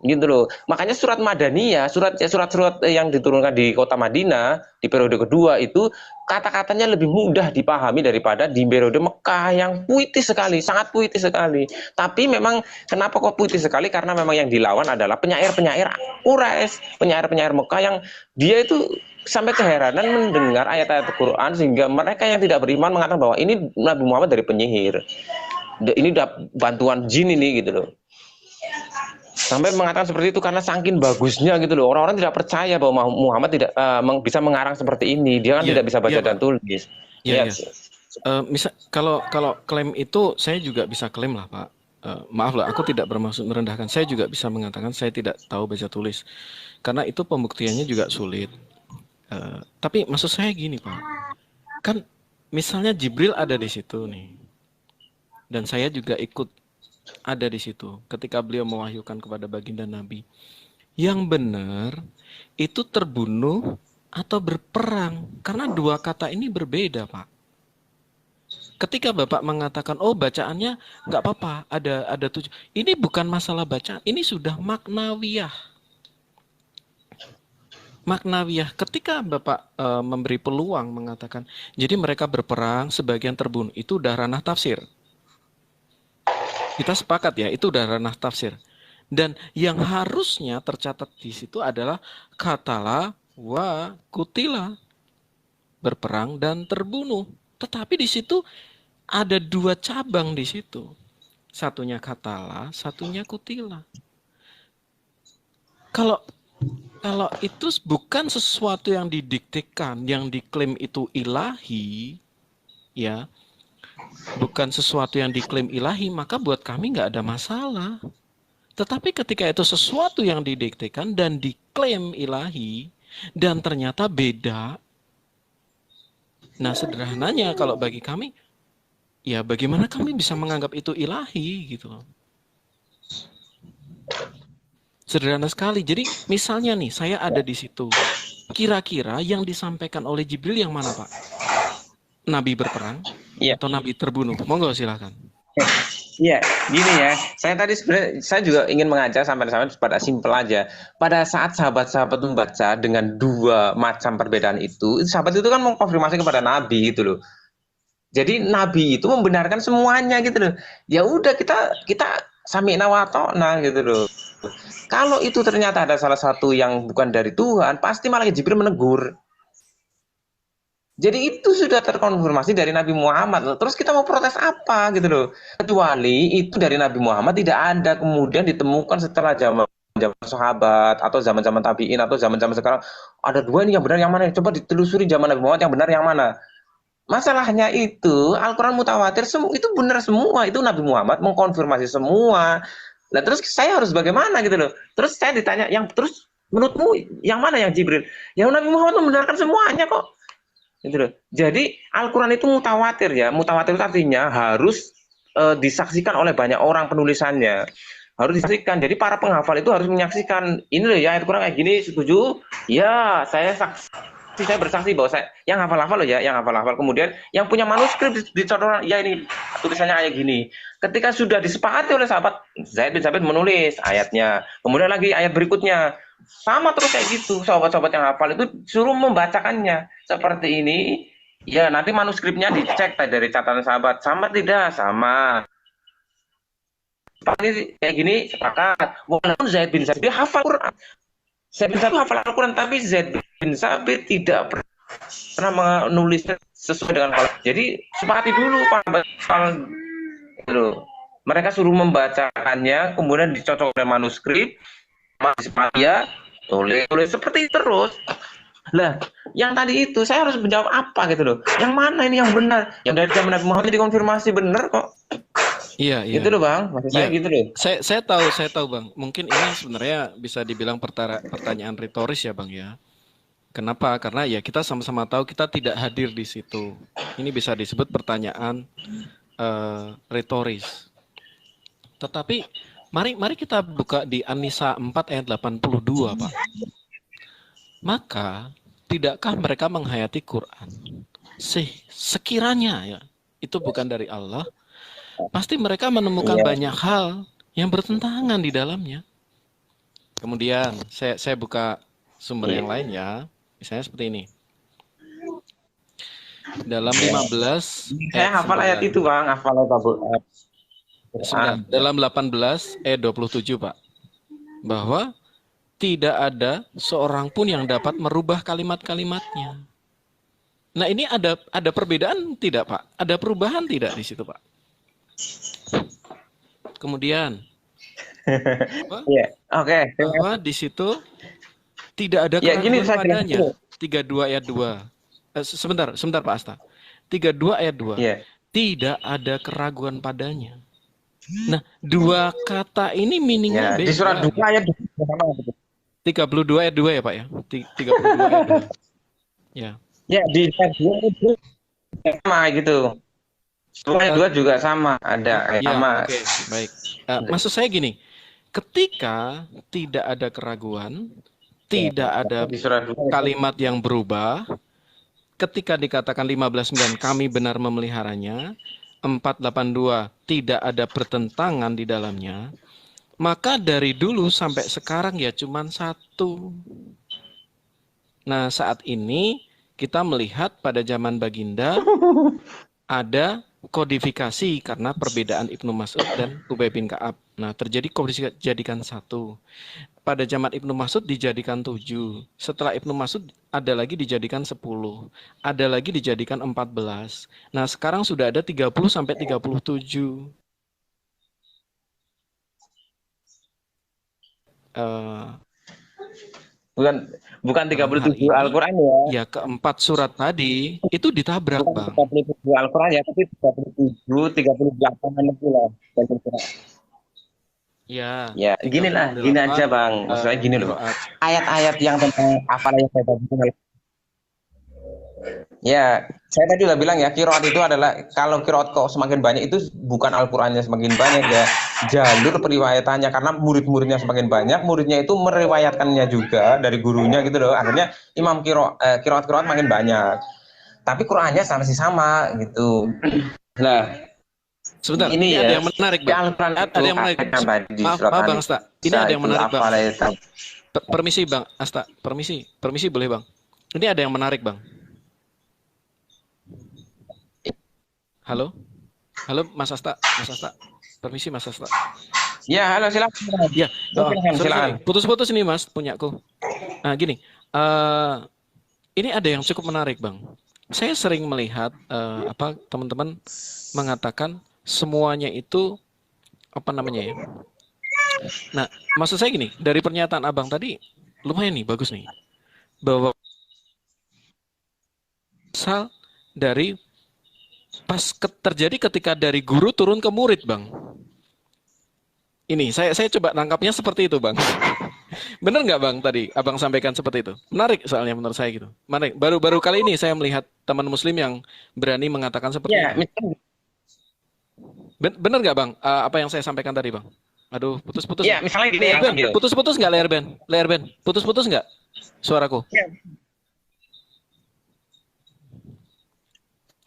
[SPEAKER 3] Gitu loh. Makanya surat Madaniyah, surat-surat yang diturunkan di kota Madinah di periode kedua itu kata-katanya lebih mudah dipahami daripada di periode Mekah yang puitis sekali, sangat puitis sekali. Tapi memang kenapa kok puitis sekali? Karena memang yang dilawan adalah penyair-penyair Quraisy, penyair-penyair Mekah yang dia itu sampai keheranan mendengar ayat-ayat Quran sehingga mereka yang tidak beriman mengatakan bahwa ini Nabi Muhammad dari penyihir. Ini udah bantuan jin ini gitu loh. Sampai mengatakan seperti itu karena saking bagusnya gitu loh. Orang-orang tidak percaya bahwa Muhammad tidak bisa mengarang seperti ini. Dia kan tidak bisa baca dan tulis.
[SPEAKER 2] Misal kalau klaim itu saya juga bisa klaim lah Pak. Maaf lah, aku tidak bermaksud merendahkan. Saya juga bisa mengatakan saya tidak tahu baca tulis. Karena itu pembuktiannya juga sulit. Tapi maksud saya gini Pak. Kan misalnya Jibril ada di situ nih. Dan saya juga ikut ada di situ ketika beliau mewahyukan kepada baginda Nabi. Yang benar itu terbunuh atau berperang, karena dua kata ini berbeda Pak. ketika Bapak mengatakan, oh bacaannya nggak apa-apa, ada 7. Ini bukan masalah bacaan, ini sudah maknawiyah. Maknawiyah, ketika Bapak memberi peluang mengatakan, jadi mereka berperang, sebagian terbunuh, itu udah ranah tafsir. Kita sepakat ya, itu udah ranah tafsir. Dan yang harusnya tercatat di situ adalah katala wa kutila, berperang dan terbunuh. Tetapi di situ ada 2 cabang di situ. Satunya katala, satunya kutila. Kalau itu bukan sesuatu yang didiktekan, yang diklaim itu ilahi, ya, bukan sesuatu yang diklaim ilahi, maka buat kami nggak ada masalah. Tetapi ketika itu sesuatu yang didiktekan dan diklaim ilahi, dan ternyata beda, nah sederhananya kalau bagi kami, ya bagaimana kami bisa menganggap itu ilahi gitu. Sederhana sekali. Jadi misalnya nih, saya ada di situ. Kira-kira yang disampaikan oleh Jibril yang mana, Pak? Nabi berperang atau Nabi terbunuh? Monggo silakan.
[SPEAKER 3] Iya, gini ya. Saya tadi sebenarnya saya juga ingin mengajak sampai-sampai pada simpel aja. Pada saat sahabat-sahabat membaca dengan 2 macam perbedaan itu sahabat itu kan mengkonfirmasi kepada Nabi gitu loh. Jadi Nabi itu membenarkan semuanya gitu loh. Ya udah kita sami'na wa ata'na gitu loh. Kalau itu ternyata ada salah satu yang bukan dari Tuhan, pasti malaikat Jibril menegur. Jadi itu sudah terkonfirmasi dari Nabi Muhammad. Terus kita mau protes apa gitu loh? Kecuali itu dari Nabi Muhammad tidak ada kemudian ditemukan setelah zaman sahabat atau zaman-zaman tabi'in atau zaman-zaman sekarang. Ada 2 ini yang benar yang mana? Coba ditelusuri zaman Nabi Muhammad yang benar yang mana? Masalahnya itu Al-Quran mutawatir itu benar semua. Itu Nabi Muhammad mengkonfirmasi semua. Nah terus saya harus bagaimana gitu loh. Terus saya ditanya, terus menurutmu yang mana yang Jibril? Yang Nabi Muhammad membenarkan semuanya kok. Gitu loh. Jadi Al-Quran itu mutawatir ya. Mutawatir itu artinya harus disaksikan oleh banyak orang penulisannya. Harus disaksikan. Jadi para penghafal itu harus menyaksikan. Ini loh ya Al-Quran kayak gini, setuju? Ya, saya bersaksi bahwa saya yang hafal-hafal loh ya, yang hafal-hafal. Kemudian yang punya manuskrip dicontoh, ya ini tulisannya kayak gini. Ketika sudah disepakati oleh sahabat, Zaid bin Sabit menulis ayatnya. Kemudian lagi ayat berikutnya. Sama terus kayak gitu. Sahabat-sahabat yang hafal itu suruh membacakannya seperti ini. Ya, nanti manuskripnya dicek dari catatan sahabat. Sama tidak? Sama. Seperti kayak gini, sepakat. Walaupun Zaid bin Sabit dia hafal Quran. Zaid bin Sabit hafal Al-Quran, tapi Zaid bin Sabit tidak pernah menulisnya sesuai dengan kalau. Jadi sepakati dulu Pak. Mereka suruh membacakannya, kemudian dicocok dengan manuskrip, ya, tulis seperti itu terus. Lah, yang tadi itu saya harus menjawab apa gitu loh? Yang mana ini yang benar? Yang dari zaman Nabi Muhammad dikonfirmasi benar kok.
[SPEAKER 2] Iya.
[SPEAKER 3] Gitu loh Bang, maksud saya gitu loh.
[SPEAKER 2] Saya tahu Bang. Mungkin ini sebenarnya bisa dibilang pertanyaan retoris ya Bang ya. Kenapa? Karena ya kita sama-sama tahu kita tidak hadir di situ. Ini bisa disebut pertanyaan retoris. Tetapi mari kita buka di An-Nisa 4 ayat 82, Pak. Maka tidakkah mereka menghayati Quran? Sekiranya ya itu bukan dari Allah, pasti mereka menemukan banyak hal yang bertentangan di dalamnya. Kemudian saya buka sumber yang lain ya. Misalnya seperti ini. Dalam 15
[SPEAKER 3] saya hafal ayat itu Bang, hafal ayat Abu.
[SPEAKER 2] Dalam 18 ayat 27 Pak. Bahwa tidak ada seorang pun yang dapat merubah kalimat-kalimatnya. Nah, ini ada perbedaan tidak, Pak? Ada perubahan tidak di situ, Pak? Kemudian bahwa di situ tidak ada keraguan padanya. 32 ayat 2. Sebentar Pak Asta. 32 ayat 2. Tidak ada keraguan padanya. Nah, 2 kata ini meaningnya beda.
[SPEAKER 3] Di surat 2 ayat
[SPEAKER 2] 32 ayat 2 ya Pak ya? 32 ayat 2. Ya.
[SPEAKER 3] Ya, di ayat 2 sama gitu. Ayat 2 juga sama, ada sama.
[SPEAKER 2] Oke, baik. Maksud saya gini, ketika tidak ada keraguan, tidak ada kalimat yang berubah, ketika dikatakan 15:9 kami benar memeliharanya, 482 tidak ada pertentangan di dalamnya, maka dari dulu sampai sekarang ya cuman satu. Nah, saat ini kita melihat pada zaman Baginda ada kodifikasi karena perbedaan Ibnu Mas'ud dan Ubay bin Ka'ab. Nah, terjadi kodifikasi dijadikan satu. Pada zaman Ibnu Mas'ud dijadikan 7. Setelah Ibnu Mas'ud ada lagi dijadikan 10. Ada lagi dijadikan 14. Nah, sekarang sudah ada 30 sampai 37.
[SPEAKER 3] Bukan 37 Al-Quran ya.
[SPEAKER 2] Ya, keempat surat tadi itu ditabrak,
[SPEAKER 3] bukan
[SPEAKER 2] Bang.
[SPEAKER 3] 37 Al-Quran ya, tapi 37, 38 itu lah.
[SPEAKER 2] Ya,
[SPEAKER 3] Gini aja Bang. Maksudnya gini loh. Ayat-ayat yang tentang apa yang saya baca. Ya, saya tadi udah bilang ya, qiraat itu adalah, kalau qiraat kok semakin banyak itu bukan Al-Qur'annya semakin banyak ya, jalur periwayatannya, karena murid-muridnya semakin banyak, muridnya itu meriwayatkannya juga dari gurunya gitu loh. Akhirnya imam qiraat makin banyak. Tapi Qur'annya masih sama gitu. Nah,
[SPEAKER 2] sebentar,
[SPEAKER 3] ini
[SPEAKER 2] ada
[SPEAKER 3] ya,
[SPEAKER 2] yang menarik, Bang. Ada yang menarik. Maaf, Bang Asta. Ini ada yang menarik, Bang. Permisi, Bang Asta. Permisi boleh, Bang. Ini ada yang menarik, Bang. Halo, Mas Asta. Permisi, Mas Asta.
[SPEAKER 3] Ya, halo, silakan.
[SPEAKER 2] Ya,
[SPEAKER 3] silakan.
[SPEAKER 2] Putus-putus ini, Mas, punyaku. Nah, gini. Ini ada yang cukup menarik, Bang. Saya sering melihat teman-teman mengatakan semuanya itu ya. Nah, maksud saya gini, dari pernyataan Abang tadi lumayan nih, bagus nih. Bahwa asal dari terjadi ketika dari guru turun ke murid, Bang. Ini saya coba nangkapnya seperti itu, Bang. Bener nggak, Bang, tadi Abang sampaikan seperti itu? Menarik soalnya menurut saya gitu. Menarik. Baru kali ini saya melihat teman Muslim yang berani mengatakan seperti itu. Bener nggak, Bang? Apa yang saya sampaikan tadi, Bang? Aduh, putus-putus.
[SPEAKER 3] Ya, misalnya gini ya.
[SPEAKER 2] Putus-putus nggak layar band? Putus-putus nggak suaraku? Ya.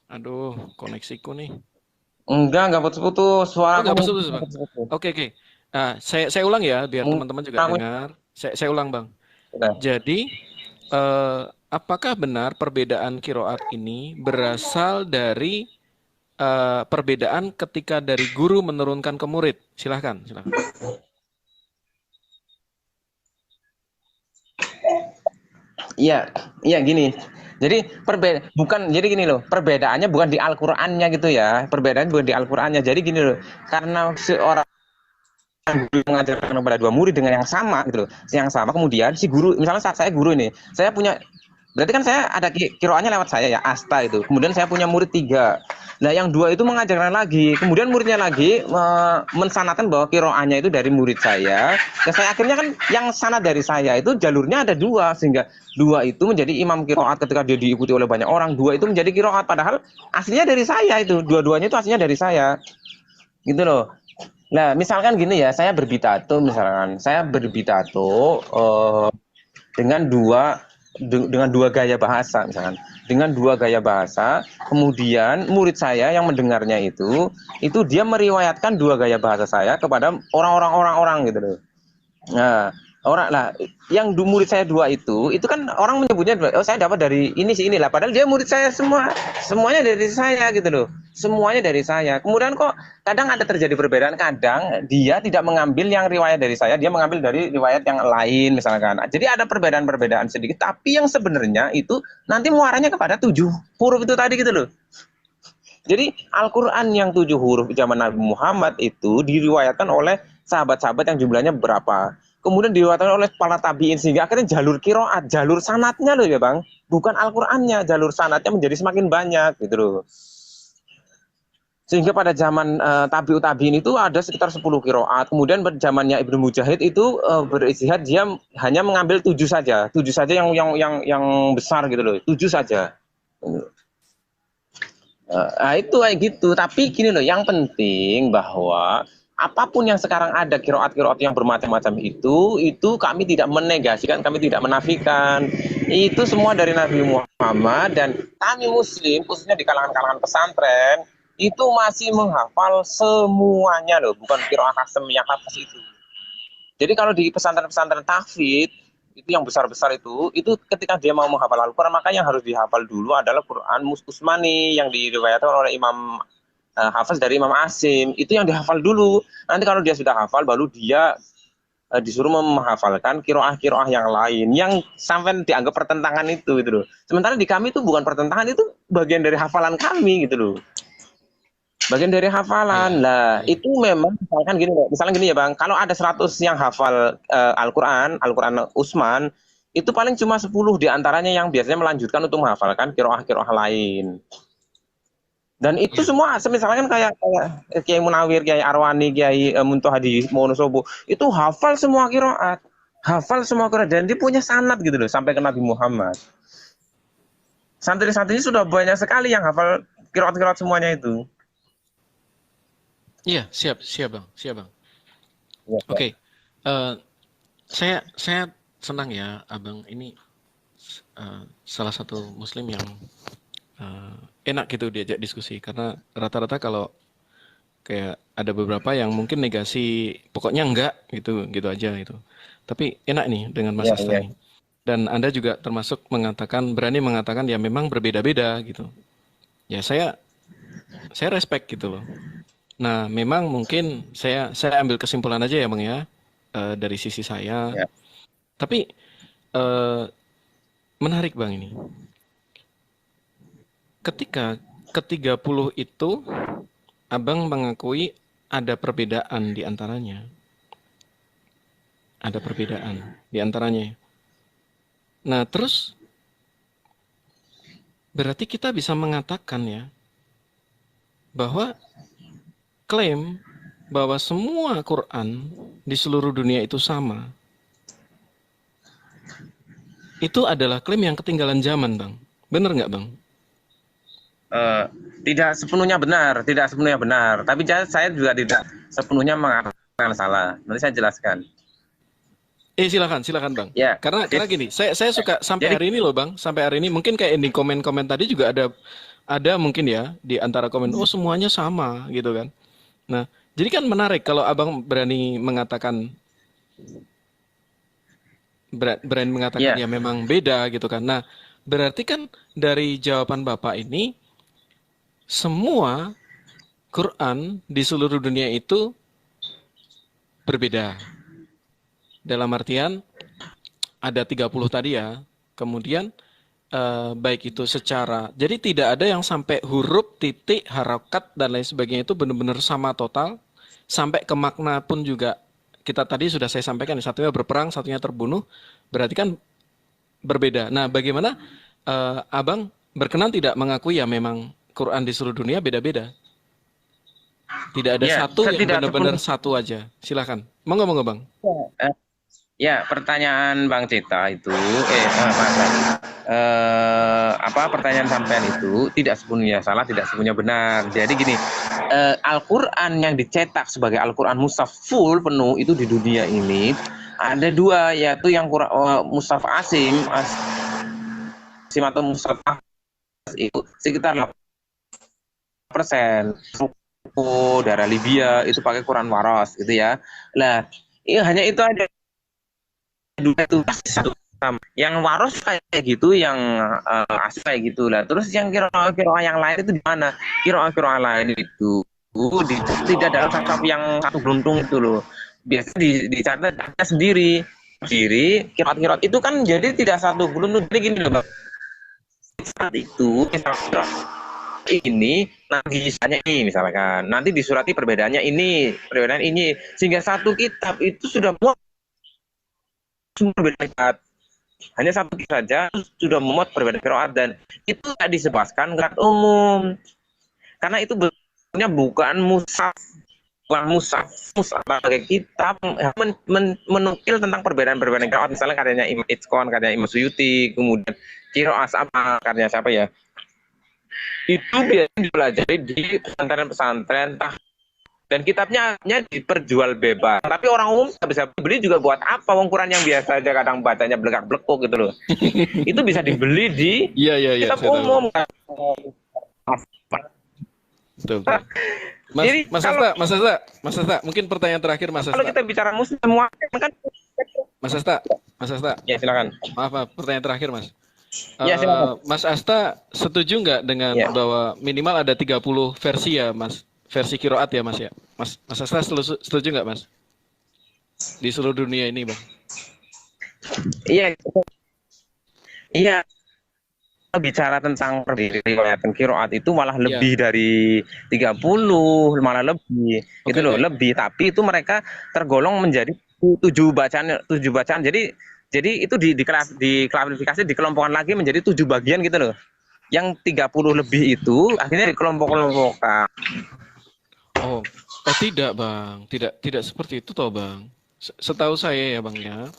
[SPEAKER 2] Aduh, koneksiku nih.
[SPEAKER 3] Enggak putus-putus. Suara
[SPEAKER 2] nggak putus-putus, Bang. Oke. Nah, saya ulang ya, biar teman-teman juga dengar. Saya ulang, Bang. Jadi, apakah benar perbedaan qiraat ini berasal dari perbedaan ketika dari guru menurunkan ke murid? Silahkan.
[SPEAKER 3] Iya gini. Jadi jadi gini loh, perbedaannya bukan di Al-Qur'annya gitu ya. Perbedaannya bukan di Al-Qur'annya. Jadi gini loh, karena seorang guru mengajarkan kepada dua murid dengan yang sama gitu loh. Yang sama, kemudian si guru, misalnya saat saya guru ini, saya punya, berarti kan saya ada qiraatnya lewat saya ya, Asta itu. Kemudian saya punya murid 3. Nah, yang 2 itu mengajarkan lagi. Kemudian muridnya lagi mensanadkan bahwa qiraatnya itu dari murid saya. Dan saya akhirnya kan yang sanad dari saya itu jalurnya ada 2, sehingga 2 itu menjadi imam qiraat ketika dia diikuti oleh banyak orang. 2 itu menjadi qiraat, padahal aslinya dari saya itu. Dua-duanya itu aslinya dari saya. Gitu loh. Nah, misalkan gini ya, saya berbidato dengan dua gaya bahasa, misalkan dengan 2 gaya bahasa, kemudian murid saya yang mendengarnya itu dia meriwayatkan 2 gaya bahasa saya kepada orang gitu loh. Nah, yang murid saya 2 itu kan orang menyebutnya, oh saya dapat dari inilah, padahal dia murid saya semuanya dari saya gitu loh. Semuanya dari saya. Kemudian kok kadang ada terjadi perbedaan, kadang dia tidak mengambil yang riwayat dari saya, dia mengambil dari riwayat yang lain misalkan. Jadi ada perbedaan sedikit, tapi yang sebenarnya itu nanti muaranya kepada 7 huruf itu tadi gitu loh. Jadi Al-Qur'an yang 7 huruf zaman Nabi Muhammad itu diriwayatkan oleh sahabat-sahabat yang jumlahnya berapa. Kemudian diriwayatkan oleh para tabi'in, sehingga akhirnya jalur qiraat, jalur sanadnya loh ya, Bang. Bukan Al-Qur'annya, jalur sanadnya menjadi semakin banyak gitu loh. Sehingga pada zaman tabi'in itu ada sekitar 10 qiraat. Kemudian pada zamannya Ibnu Mujahid itu berijtihad, dia hanya mengambil 7 saja. 7 saja yang besar gitu loh. 7 saja. Nah, itu kayak gitu. Tapi gini loh, yang penting bahwa apapun yang sekarang ada, qiraat yang bermacam-macam itu kami tidak menegasikan, kami tidak menafikan. itu semua dari Nabi Muhammad, dan kami Muslim khususnya di kalangan-kalangan pesantren itu masih menghafal semuanya loh, bukan qiraah Kasem yang hafaz itu. Jadi kalau di pesantren-pesantren tahfidz itu yang besar-besar itu ketika dia mau menghafal Al-Quran, maka yang harus dihafal dulu adalah Quran Usmani yang diriwayatkan oleh Imam Hafiz dari Imam Asim. Itu yang dihafal dulu. Nanti kalau dia sudah hafal, baru dia disuruh menghafalkan kiroah-kiroah yang lain yang sampai dianggap pertentangan itu gitu loh. Sementara di kami itu bukan pertentangan, itu bagian dari hafalan kami gitu loh. Bagian dari hafalan. Nah, itu memang misalnya gini ya Bang, kalau ada 100 yang hafal Al-Quran Utsman, itu paling cuma 10 diantaranya yang biasanya melanjutkan untuk menghafalkan kiroah-kiroah lain. Dan itu semua, misalkan kayak Kiai Munawir, Kiai Arwani, Kiai Muntohadi Monosobo, itu hafal semua kiroat, dan dia punya sanad gitu loh sampai ke Nabi Muhammad. Santri-santrinya sudah banyak sekali yang hafal kiroat-kiroat semuanya itu.
[SPEAKER 2] Iya, siap Bang.
[SPEAKER 3] Ya,
[SPEAKER 2] Oke. Saya senang ya Abang ini salah satu Muslim yang enak gitu diajak diskusi, karena rata-rata kalau kayak ada beberapa yang mungkin negasi, pokoknya enggak gitu aja gitu. Tapi enak nih dengan Mas Asta nih. Dan Anda juga termasuk berani mengatakan ya memang berbeda-beda gitu. Ya saya respect gitu loh. Nah, memang mungkin saya ambil kesimpulan aja ya Bang ya, dari sisi saya. Ya. Tapi menarik Bang ini. Ketika ke-30 itu Abang mengakui ada perbedaan di antaranya. Ada perbedaan di antaranya. Nah, terus berarti kita bisa mengatakan ya bahwa klaim bahwa semua Quran di seluruh dunia itu sama, itu adalah klaim yang ketinggalan zaman, Bang. Benar nggak, Bang?
[SPEAKER 3] Tidak sepenuhnya benar. Tapi saya juga tidak sepenuhnya mengatakan salah. Nanti saya jelaskan.
[SPEAKER 2] Silakan, Bang. Ya. Karena gini, saya suka sampai hari ini loh, Bang. Sampai hari ini mungkin kayak di komen-komen tadi juga ada mungkin ya di antara komen, oh semuanya sama gitu kan. Nah, jadi kan menarik kalau Abang berani mengatakan ya memang beda gitu kan. Nah, berarti kan dari jawaban Bapak ini semua Quran di seluruh dunia itu berbeda. Dalam artian ada 30 tadi ya. Kemudian baik itu secara, jadi tidak ada yang sampai huruf, titik, harokat dan lain sebagainya itu benar-benar sama total. Sampai ke makna pun juga kita tadi sudah saya sampaikan, satunya berperang, satunya terbunuh, berarti kan berbeda. Nah, bagaimana Abang berkenan tidak mengakui ya memang Quran di seluruh dunia beda-beda? Tidak ada satu yang benar-benar satu aja. Silakan. Monggo Bang.
[SPEAKER 3] Ya, pertanyaan Bang Cita itu, pertanyaan sampean itu tidak sepenuhnya salah, tidak sepenuhnya benar. Jadi gini, Al-Quran yang dicetak sebagai Al-Quran mushaf full penuh itu di dunia ini ada dua, yaitu yang mushaf Asim atau mushaf itu sekitar 8%. Darah Libya itu pakai Quran Waras gitu ya. Nah, hanya itu aja. Itu satu yang waros kayak gitu, yang asli kayak gitu lah. Terus yang kira-kira yang lain itu di mana? Kira-kira lain itu tidak ada satu yang satu beruntung itu loh. Biasa dicatat sendiri. Kira-kira itu kan jadi tidak satu beruntung. Jadi gini loh Bang. Saat itu ini nanti misalnya ini misalkan nanti disurati perbedaannya ini, perbedaan ini, sehingga satu kitab itu sudah muat berbeda, hanya satu saja sudah memuat perbedaan qiraat, dan itu tidak disebutkan qiraat umum karena itu bentuknya bukan mushaf sebagai kitab menukil tentang perbedaan qiraat. Misalnya karyanya Imam Itqon, karyanya Imam Suyuti, kemudian qiraat apa karyanya siapa ya, itu biasanya dipelajari di pesantren-pesantren Dan kitabnya diperjual bebas. Tapi orang umum nggak bisa beli juga buat apa? Wong Quran yang biasa aja kadang bacanya belekak-belekuk gitu loh. Itu bisa dibeli di kitab umum.
[SPEAKER 2] Betul. Mas Asta, mungkin pertanyaan terakhir Mas Asta.
[SPEAKER 3] Kalau kita bicara muslim semua kan
[SPEAKER 2] Mas Asta.
[SPEAKER 3] Ya, silakan.
[SPEAKER 2] Maaf, pertanyaan terakhir, Mas.
[SPEAKER 3] Ya, silakan.
[SPEAKER 2] Mas Asta setuju nggak dengan bahwa minimal ada 30 versi ya, Mas? Versi kiroat ya, Mas ya? Mas Asta setuju nggak, Mas? Di seluruh dunia ini, Bang.
[SPEAKER 3] Iya. Iya. Bicara tentang riwayat kiroat itu malah lebih dari 30, malah lebih. Itu loh, lebih, tapi itu mereka tergolong menjadi 7 bacaan. Jadi itu diklarifikasi, dikelompokkan lagi menjadi 7 bagian gitu loh. Yang 30 lebih itu akhirnya dikelompok-kelompokkan.
[SPEAKER 2] Oh, tidak, Bang. Tidak seperti itu toh, Bang. Setahu saya ya, Bang ya.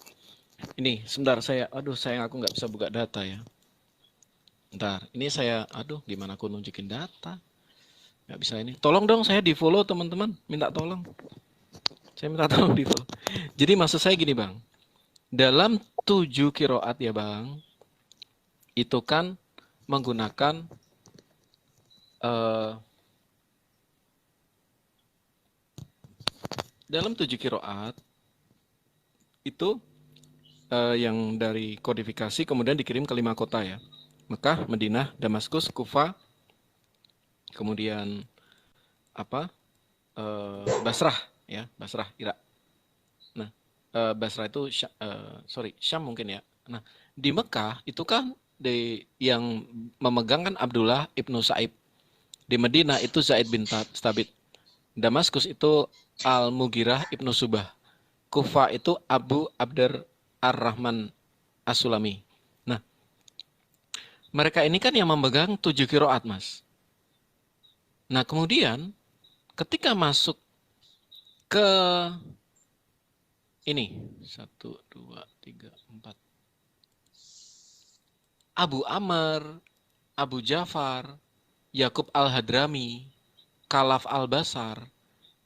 [SPEAKER 2] Ini sebentar sayang aku nggak bisa buka data ya. Bentar, ini gimana aku nunjukin data? Nggak bisa ini. Tolong dong saya di follow teman-teman, minta tolong. Saya minta tolong di follow. Jadi maksud saya gini, Bang. Dalam 7 kiroat ya, Bang, itu kan menggunakan dalam 7 kiroat itu yang dari kodifikasi kemudian dikirim ke 5 kota ya. Mekah, Madinah, Damaskus, Kufa, kemudian Basrah ya, Basrah, Irak. Nah, Basrah itu Syam mungkin ya. Nah, di Mekah itu kan yang memegang kan Abdullah ibnu Sa'ib. Di Madinah itu Zaid bin Thabit. Damaskus itu Al-Mughirah ibnu Subah. Kufa itu Abu Abdur Ar-Rahman As-Sulami. Nah, mereka ini kan yang memegang 7 kiroat, Mas. Nah, kemudian ketika masuk ke ini 1, 2, 3, 4 Abu Amr, Abu Ja'far, Yakub Al-Hadrami, Khalaf Al-Basar,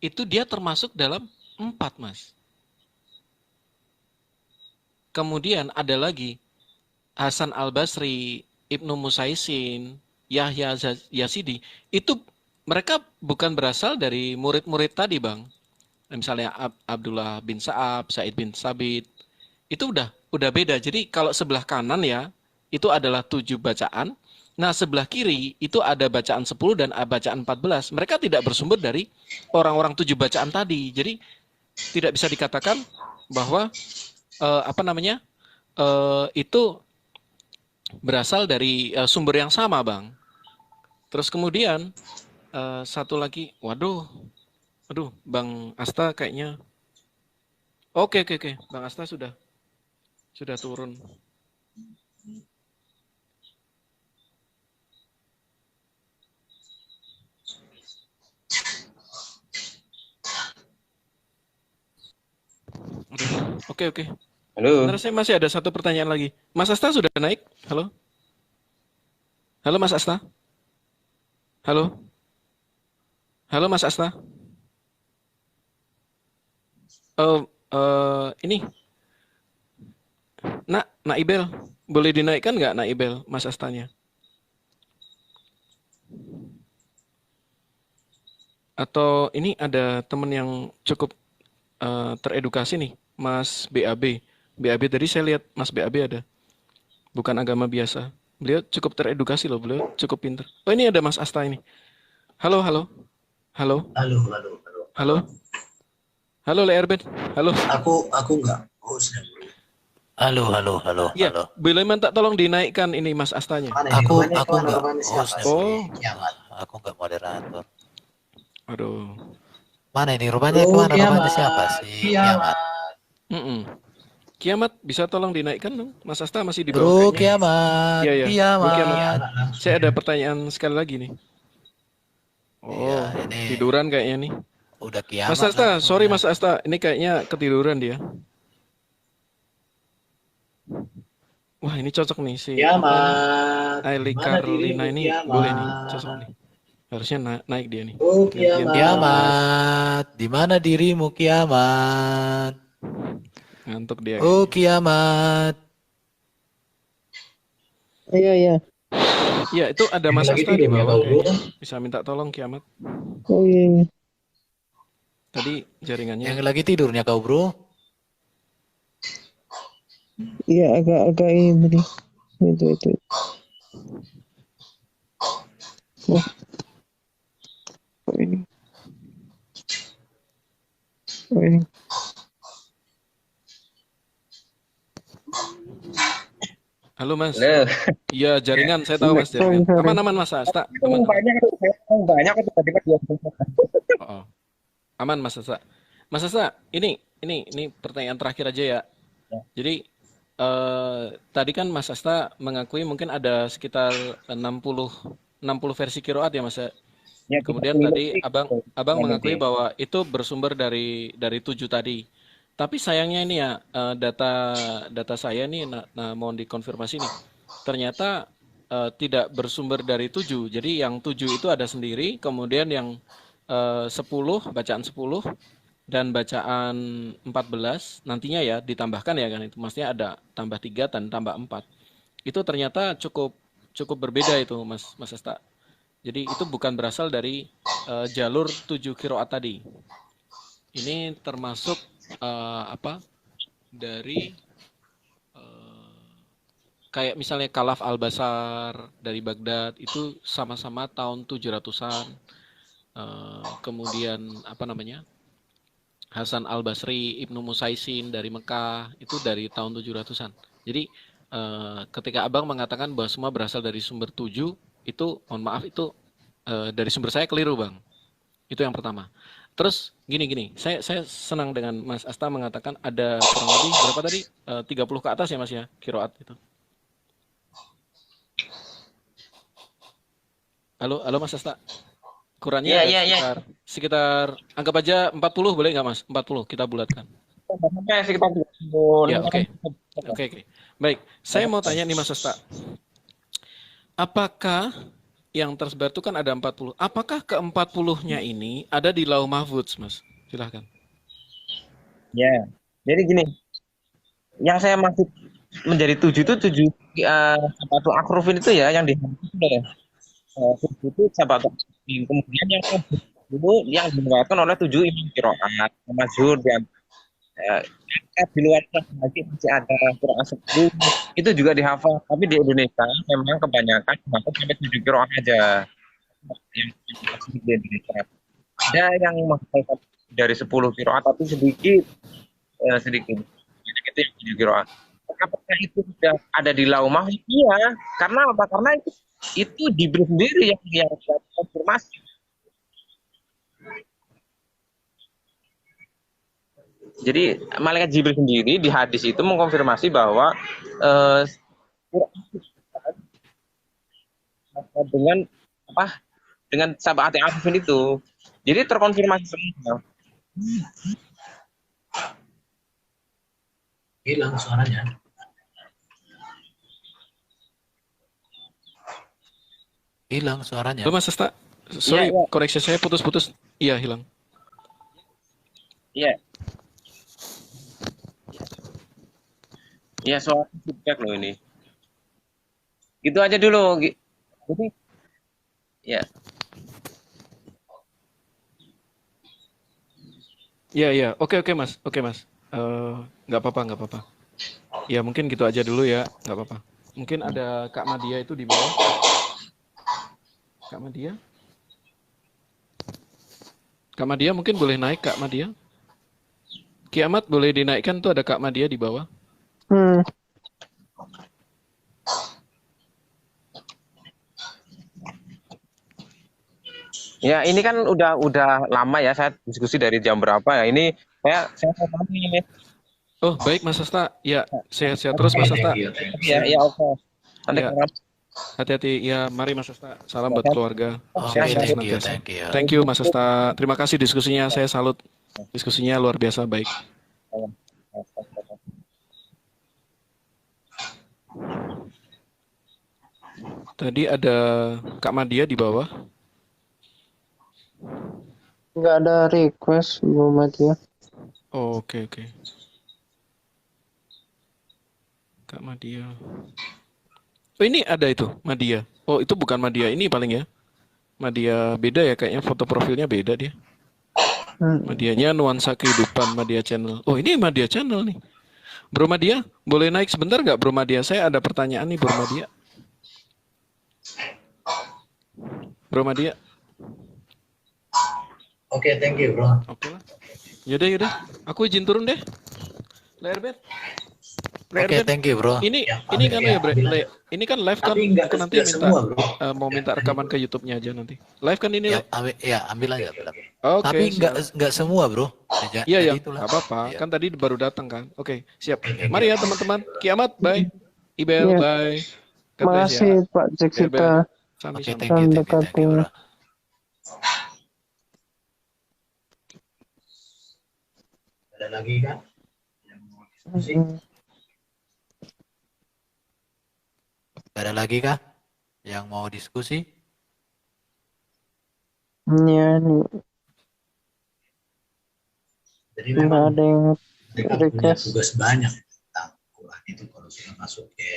[SPEAKER 2] itu dia termasuk dalam 4, Mas. Kemudian ada lagi Hasan Al-Basri, Ibnu Musaisin, Yahya Yazidi. Itu mereka bukan berasal dari murid-murid tadi, Bang. Misalnya Abdullah bin Sa'ab, Sa'id bin Sabit. Itu udah beda. Jadi kalau sebelah kanan ya, itu adalah 7 bacaan. Nah, sebelah kiri itu ada bacaan 10 dan bacaan 14. Mereka tidak bersumber dari orang-orang 7 bacaan tadi. Jadi tidak bisa dikatakan bahwa itu berasal dari sumber yang sama, Bang. Terus kemudian satu lagi, waduh, Bang Asta kayaknya, oke, Bang Asta sudah turun. Oke.
[SPEAKER 3] Halo.
[SPEAKER 2] Sebenarnya saya masih ada satu pertanyaan lagi. Mas Asta sudah naik? Halo? Halo Mas Asta? Halo? Halo Mas Asta? Ini. Nak Ibel. Boleh dinaikkan nggak Nak Ibel, Mas Astanya? Atau ini ada teman yang cukup teredukasi nih, Mas BAB. BAB tadi saya lihat Mas BAB ada. Bukan agama biasa. Beliau cukup teredukasi loh, beliau cukup pintar. Oh, ini ada Mas Asta ini. Halo. Halo. Le Erben. Halo.
[SPEAKER 5] Aku enggak.
[SPEAKER 4] Halo.
[SPEAKER 2] Ya, boleh minta tolong dinaikkan ini Mas Astanya.
[SPEAKER 4] Aku enggak host.
[SPEAKER 2] Oh.
[SPEAKER 4] Aku enggak moderator.
[SPEAKER 2] Aduh.
[SPEAKER 4] Mana ini rupanya kemana? Rupanya siapa sih? Kiamat.
[SPEAKER 2] Kiamat, bisa tolong dinaikkan dong? Mas Asta masih di bawah.
[SPEAKER 4] Kiamat.
[SPEAKER 2] Iya.
[SPEAKER 4] Kiamat.
[SPEAKER 2] Saya ada pertanyaan sekali lagi nih. Oh, ini tiduran kayaknya nih.
[SPEAKER 4] Udah kiamat.
[SPEAKER 2] Mas Asta, sorry Mas Asta, ini kayaknya ketiduran dia. Wah, ini cocok nih sih.
[SPEAKER 5] Kiamat.
[SPEAKER 2] Aili Carlina ini boleh nih, cocok nih. Harusnya naik dia nih.
[SPEAKER 5] Oh
[SPEAKER 2] Gantian.
[SPEAKER 5] kiamat.
[SPEAKER 4] Kiamat, di mana dirimu kiamat?
[SPEAKER 2] Ngantuk dia.
[SPEAKER 4] Oh kiamat.
[SPEAKER 7] Iya.
[SPEAKER 2] Ya, itu ada Mas
[SPEAKER 5] Lagi
[SPEAKER 2] Asta di
[SPEAKER 5] tidurnya
[SPEAKER 2] bawah
[SPEAKER 5] kau, bro.
[SPEAKER 2] kayaknya. Bisa minta tolong Kiamat.
[SPEAKER 7] Oh iya.
[SPEAKER 2] Tadi jaringannya.
[SPEAKER 4] Yang lagi tidurnya kau, bro?
[SPEAKER 7] Iya, agak ini nih. Itu. Oh. Oh ini.
[SPEAKER 2] Halo Mas.
[SPEAKER 3] Halo.
[SPEAKER 2] Iya, jaringan saya tahu Mas jaringan.
[SPEAKER 7] Sorry.
[SPEAKER 2] Aman Mas Asta. Aman.
[SPEAKER 3] Banyak tiba-tiba dia.
[SPEAKER 2] Oh. Aman Mas Asta. Mas Asta, ini pertanyaan terakhir aja ya. Jadi tadi kan Mas Asta mengakui mungkin ada sekitar 60 versi kiroat ya Mas.
[SPEAKER 3] Ya,
[SPEAKER 2] Kemudian tadi Abang mengakui bahwa itu bersumber dari 7 tadi. Tapi sayangnya ini ya data saya nih mohon dikonfirmasi nih. Ternyata tidak bersumber dari 7. Jadi yang 7 itu ada sendiri, kemudian yang 10 bacaan 10 dan bacaan 14 nantinya ya ditambahkan ya kan itu. Maksudnya ada tambah 3 dan tambah 4. Itu ternyata cukup berbeda itu Mas Asta. Jadi itu bukan berasal dari jalur 7 kiroat tadi. Ini termasuk dari kayak misalnya Kalaf Al-Basar dari Baghdad itu sama-sama tahun 700-an. Kemudian Hasan Al-Basri, Ibnu Musaisin dari Mekah itu dari tahun 700-an. Jadi ketika Abang mengatakan bahwa semua berasal dari sumber 7, itu mohon maaf itu dari sumber saya keliru Bang. Itu yang pertama. Terus gini, saya senang dengan Mas Asta mengatakan ada kurang lebih berapa tadi 30 ke atas ya Mas ya kiroat itu. Halo Mas Asta. Ukurannya sekitar anggap aja 40 boleh nggak Mas? 40 kita bulatkan.
[SPEAKER 3] Sekitar 20.
[SPEAKER 2] Ya oke. Baik, saya mau tanya nih Mas Asta. Apakah yang tersebar itu kan ada 40. Apakah ke-40-nya ini ada di Lauh Mahfudz, Mas? Silahkan.
[SPEAKER 3] Ya, jadi gini. Yang saya maksud menjadi 7 itu 7 Sabatul Akrufin itu ya yang itu Sabatul Akrufin. Kemudian yang dulu yang diriwayatkan oleh 7 imam qiraat, masyhur dan di luar masih ada Quran 10 itu juga dihafal, tapi di Indonesia memang kebanyakan dihafal sampai 7 qiraat aja yang di Indonesia. Ada yang menghafal dari 10 qiraat tapi sedikit itu yang 7 qiraat. Apakah itu sudah ada di Lauh Mahfudz? Iya, karena apa? Karena itu diberi sendiri yang konfirmasi. Jadi malaikat Jibril sendiri di hadis itu mengkonfirmasi bahwa dengan Sab'ati Arifin itu. Jadi terkonfirmasi semua.
[SPEAKER 5] Hilang suaranya.
[SPEAKER 4] Hilang suaranya.
[SPEAKER 2] Mas Asta, sorry, koreksi saya putus-putus. Iya, hilang.
[SPEAKER 3] Iya. Ya soal feedback loh ini. Itu aja dulu. Jadi ya.
[SPEAKER 2] Iya. Oke Mas. Nggak apa-apa. Ya mungkin gitu aja dulu ya. Nggak apa-apa. Mungkin ada Kak Madia itu di bawah. Kak Madia mungkin boleh naik Kak Madia. Kiamat boleh dinaikkan tuh ada Kak Madia di bawah.
[SPEAKER 3] Ya ini kan udah lama ya saya diskusi dari jam berapa ya. Ini saya mau ini.
[SPEAKER 2] Oh baik Mas Asta. Ya sehat-sehat terus Mas Asta.
[SPEAKER 3] Ya oke.
[SPEAKER 2] Ya. Hati-hati ya. Mari Mas Asta. Salam buat keluarga. Thank you Mas Asta. Terima kasih diskusinya. Saya salut. Diskusinya luar biasa baik. Tadi ada Kak Madia di bawah.
[SPEAKER 7] nggak ada request Muhammad ya.
[SPEAKER 2] Oh, oke. Kak Madia. Oh, ini ada itu, Madia. Oh, itu bukan Madia ini paling ya. Madia beda ya, kayaknya foto profilnya beda dia. Madianya nuansa kehidupan, Madia channel. Oh, ini Madia channel nih. Bro Madia, boleh naik sebentar nggak Bro Madia? Saya ada pertanyaan nih Bro Madia. Bro Madia.
[SPEAKER 5] Oke, thank you, bro.
[SPEAKER 2] Oke lah. Yaudah. Aku izin turun deh. Lerber.
[SPEAKER 4] Oke, thank you, bro.
[SPEAKER 2] Ini
[SPEAKER 5] Ya,
[SPEAKER 2] ini kan ya,
[SPEAKER 5] ambil aja.
[SPEAKER 2] ini kan live kan.
[SPEAKER 5] Tapi nggak
[SPEAKER 2] Aku nanti
[SPEAKER 5] nggak
[SPEAKER 2] minta
[SPEAKER 5] semua, bro.
[SPEAKER 2] mau minta rekaman ke YouTube-nya aja nanti. Live kan ini.
[SPEAKER 4] Ya, ambil aja.
[SPEAKER 2] Oke.
[SPEAKER 4] Tapi
[SPEAKER 2] siap.
[SPEAKER 4] nggak semua, bro.
[SPEAKER 2] Iya,
[SPEAKER 4] Jadi itulah.
[SPEAKER 2] nggak apa-apa.
[SPEAKER 4] Iya.
[SPEAKER 2] Kan tadi baru datang kan. Oke, siap.
[SPEAKER 4] Oke.
[SPEAKER 2] Mari ya teman-teman. Kiamat, bye. Ibel,
[SPEAKER 7] Iya.
[SPEAKER 2] bye. God bless ya.
[SPEAKER 7] Makasih Pak Jeksita.
[SPEAKER 2] Sami-sami.
[SPEAKER 4] Oke, thank you, bro.
[SPEAKER 5] Ada lagi kan? Yang mau diskusi?
[SPEAKER 4] Ada lagi kah yang mau diskusi?
[SPEAKER 7] Iya nih.
[SPEAKER 5] Jadi
[SPEAKER 7] Nggak
[SPEAKER 5] memang
[SPEAKER 7] ada yang
[SPEAKER 5] mereka punya
[SPEAKER 7] request.
[SPEAKER 5] tugas banyak tentang Quran itu kalau sudah masuk ke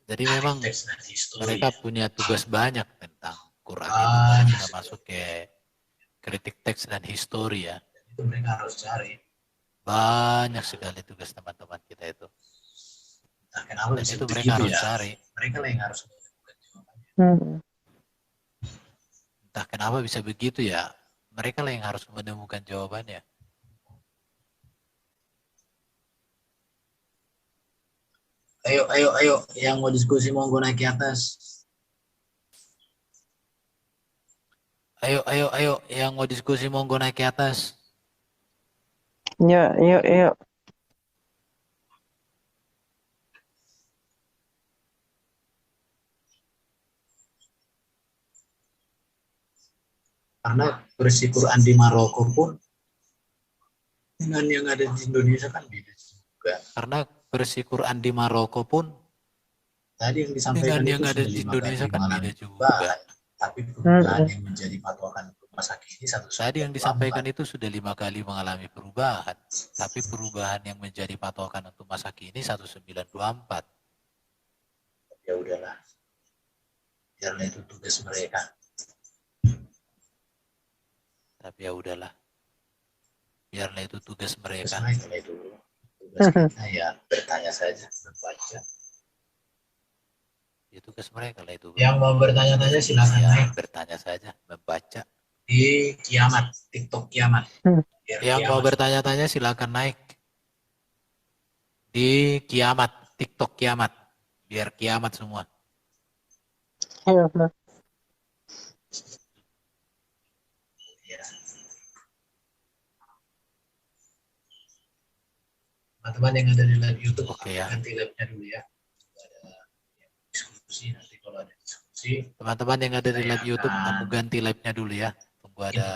[SPEAKER 4] Jadi memang
[SPEAKER 5] teks dan histori.
[SPEAKER 4] mereka punya tugas banyak tentang Quran itu
[SPEAKER 5] Ah,
[SPEAKER 4] kalau
[SPEAKER 5] iya.
[SPEAKER 4] sudah masuk ke kritik teks dan histori ya.
[SPEAKER 5] Itu mereka harus cari.
[SPEAKER 4] Banyak sekali tugas teman-teman kita itu.
[SPEAKER 5] Nah, kenapa
[SPEAKER 4] Dan
[SPEAKER 5] bisa
[SPEAKER 4] itu mereka
[SPEAKER 5] begitu
[SPEAKER 4] harus
[SPEAKER 5] ya?
[SPEAKER 4] cari.
[SPEAKER 5] Mereka lah yang harus menemukan jawabannya.
[SPEAKER 4] Entah kenapa bisa begitu ya. Mereka lah yang harus menemukan jawabannya.
[SPEAKER 5] Ayo, yang mau diskusi monggo naik ke atas.
[SPEAKER 4] Ayo, yang mau diskusi monggo naik ke atas.
[SPEAKER 7] Ya, yuk.
[SPEAKER 5] Karena versi Quran di Maroko pun dengan yang ada di Indonesia kan beda juga.
[SPEAKER 4] Karena versi Quran di Maroko pun
[SPEAKER 5] Tadi yang disampaikan
[SPEAKER 4] dengan yang
[SPEAKER 5] itu
[SPEAKER 4] ada
[SPEAKER 5] sudah
[SPEAKER 4] di
[SPEAKER 5] 5
[SPEAKER 4] Indonesia
[SPEAKER 5] kali
[SPEAKER 4] kan
[SPEAKER 5] mengalami
[SPEAKER 4] beda juga.
[SPEAKER 5] perubahan. Tapi perubahan yang menjadi patokan rumah sakit ini
[SPEAKER 4] Tadi yang disampaikan itu sudah 5 kali mengalami perubahan. Tapi perubahan yang menjadi patokan untuk masa kini 1924.
[SPEAKER 5] Ya udahlah. Biarlah itu tugas mereka.
[SPEAKER 4] Tapi ya udahlah. Biarlah itu tugas mereka.
[SPEAKER 5] Tugas mereka lah itu. Tugas kita ya bertanya saja, membaca.
[SPEAKER 4] Ya tugas mereka lah itu.
[SPEAKER 5] Yang mau bertanya-tanya silakan
[SPEAKER 4] Ya,
[SPEAKER 5] naik
[SPEAKER 4] bertanya saja, membaca.
[SPEAKER 5] di Kiamat, TikTok Kiamat. Biar
[SPEAKER 4] Yang mau
[SPEAKER 5] Kiamat.
[SPEAKER 4] bertanya-tanya silakan naik di Kiamat, TikTok Kiamat. Biar kiamat semua.
[SPEAKER 7] Ayo.
[SPEAKER 5] Ya. Teman-teman yang ada di live YouTube,
[SPEAKER 4] Oke, ya.
[SPEAKER 5] ganti live-nya dulu ya. Ada yang diskusi, nanti kalau ada diskusi.
[SPEAKER 4] Teman-teman yang ada di live YouTube, aku ganti live-nya dulu ya. Tunggu ada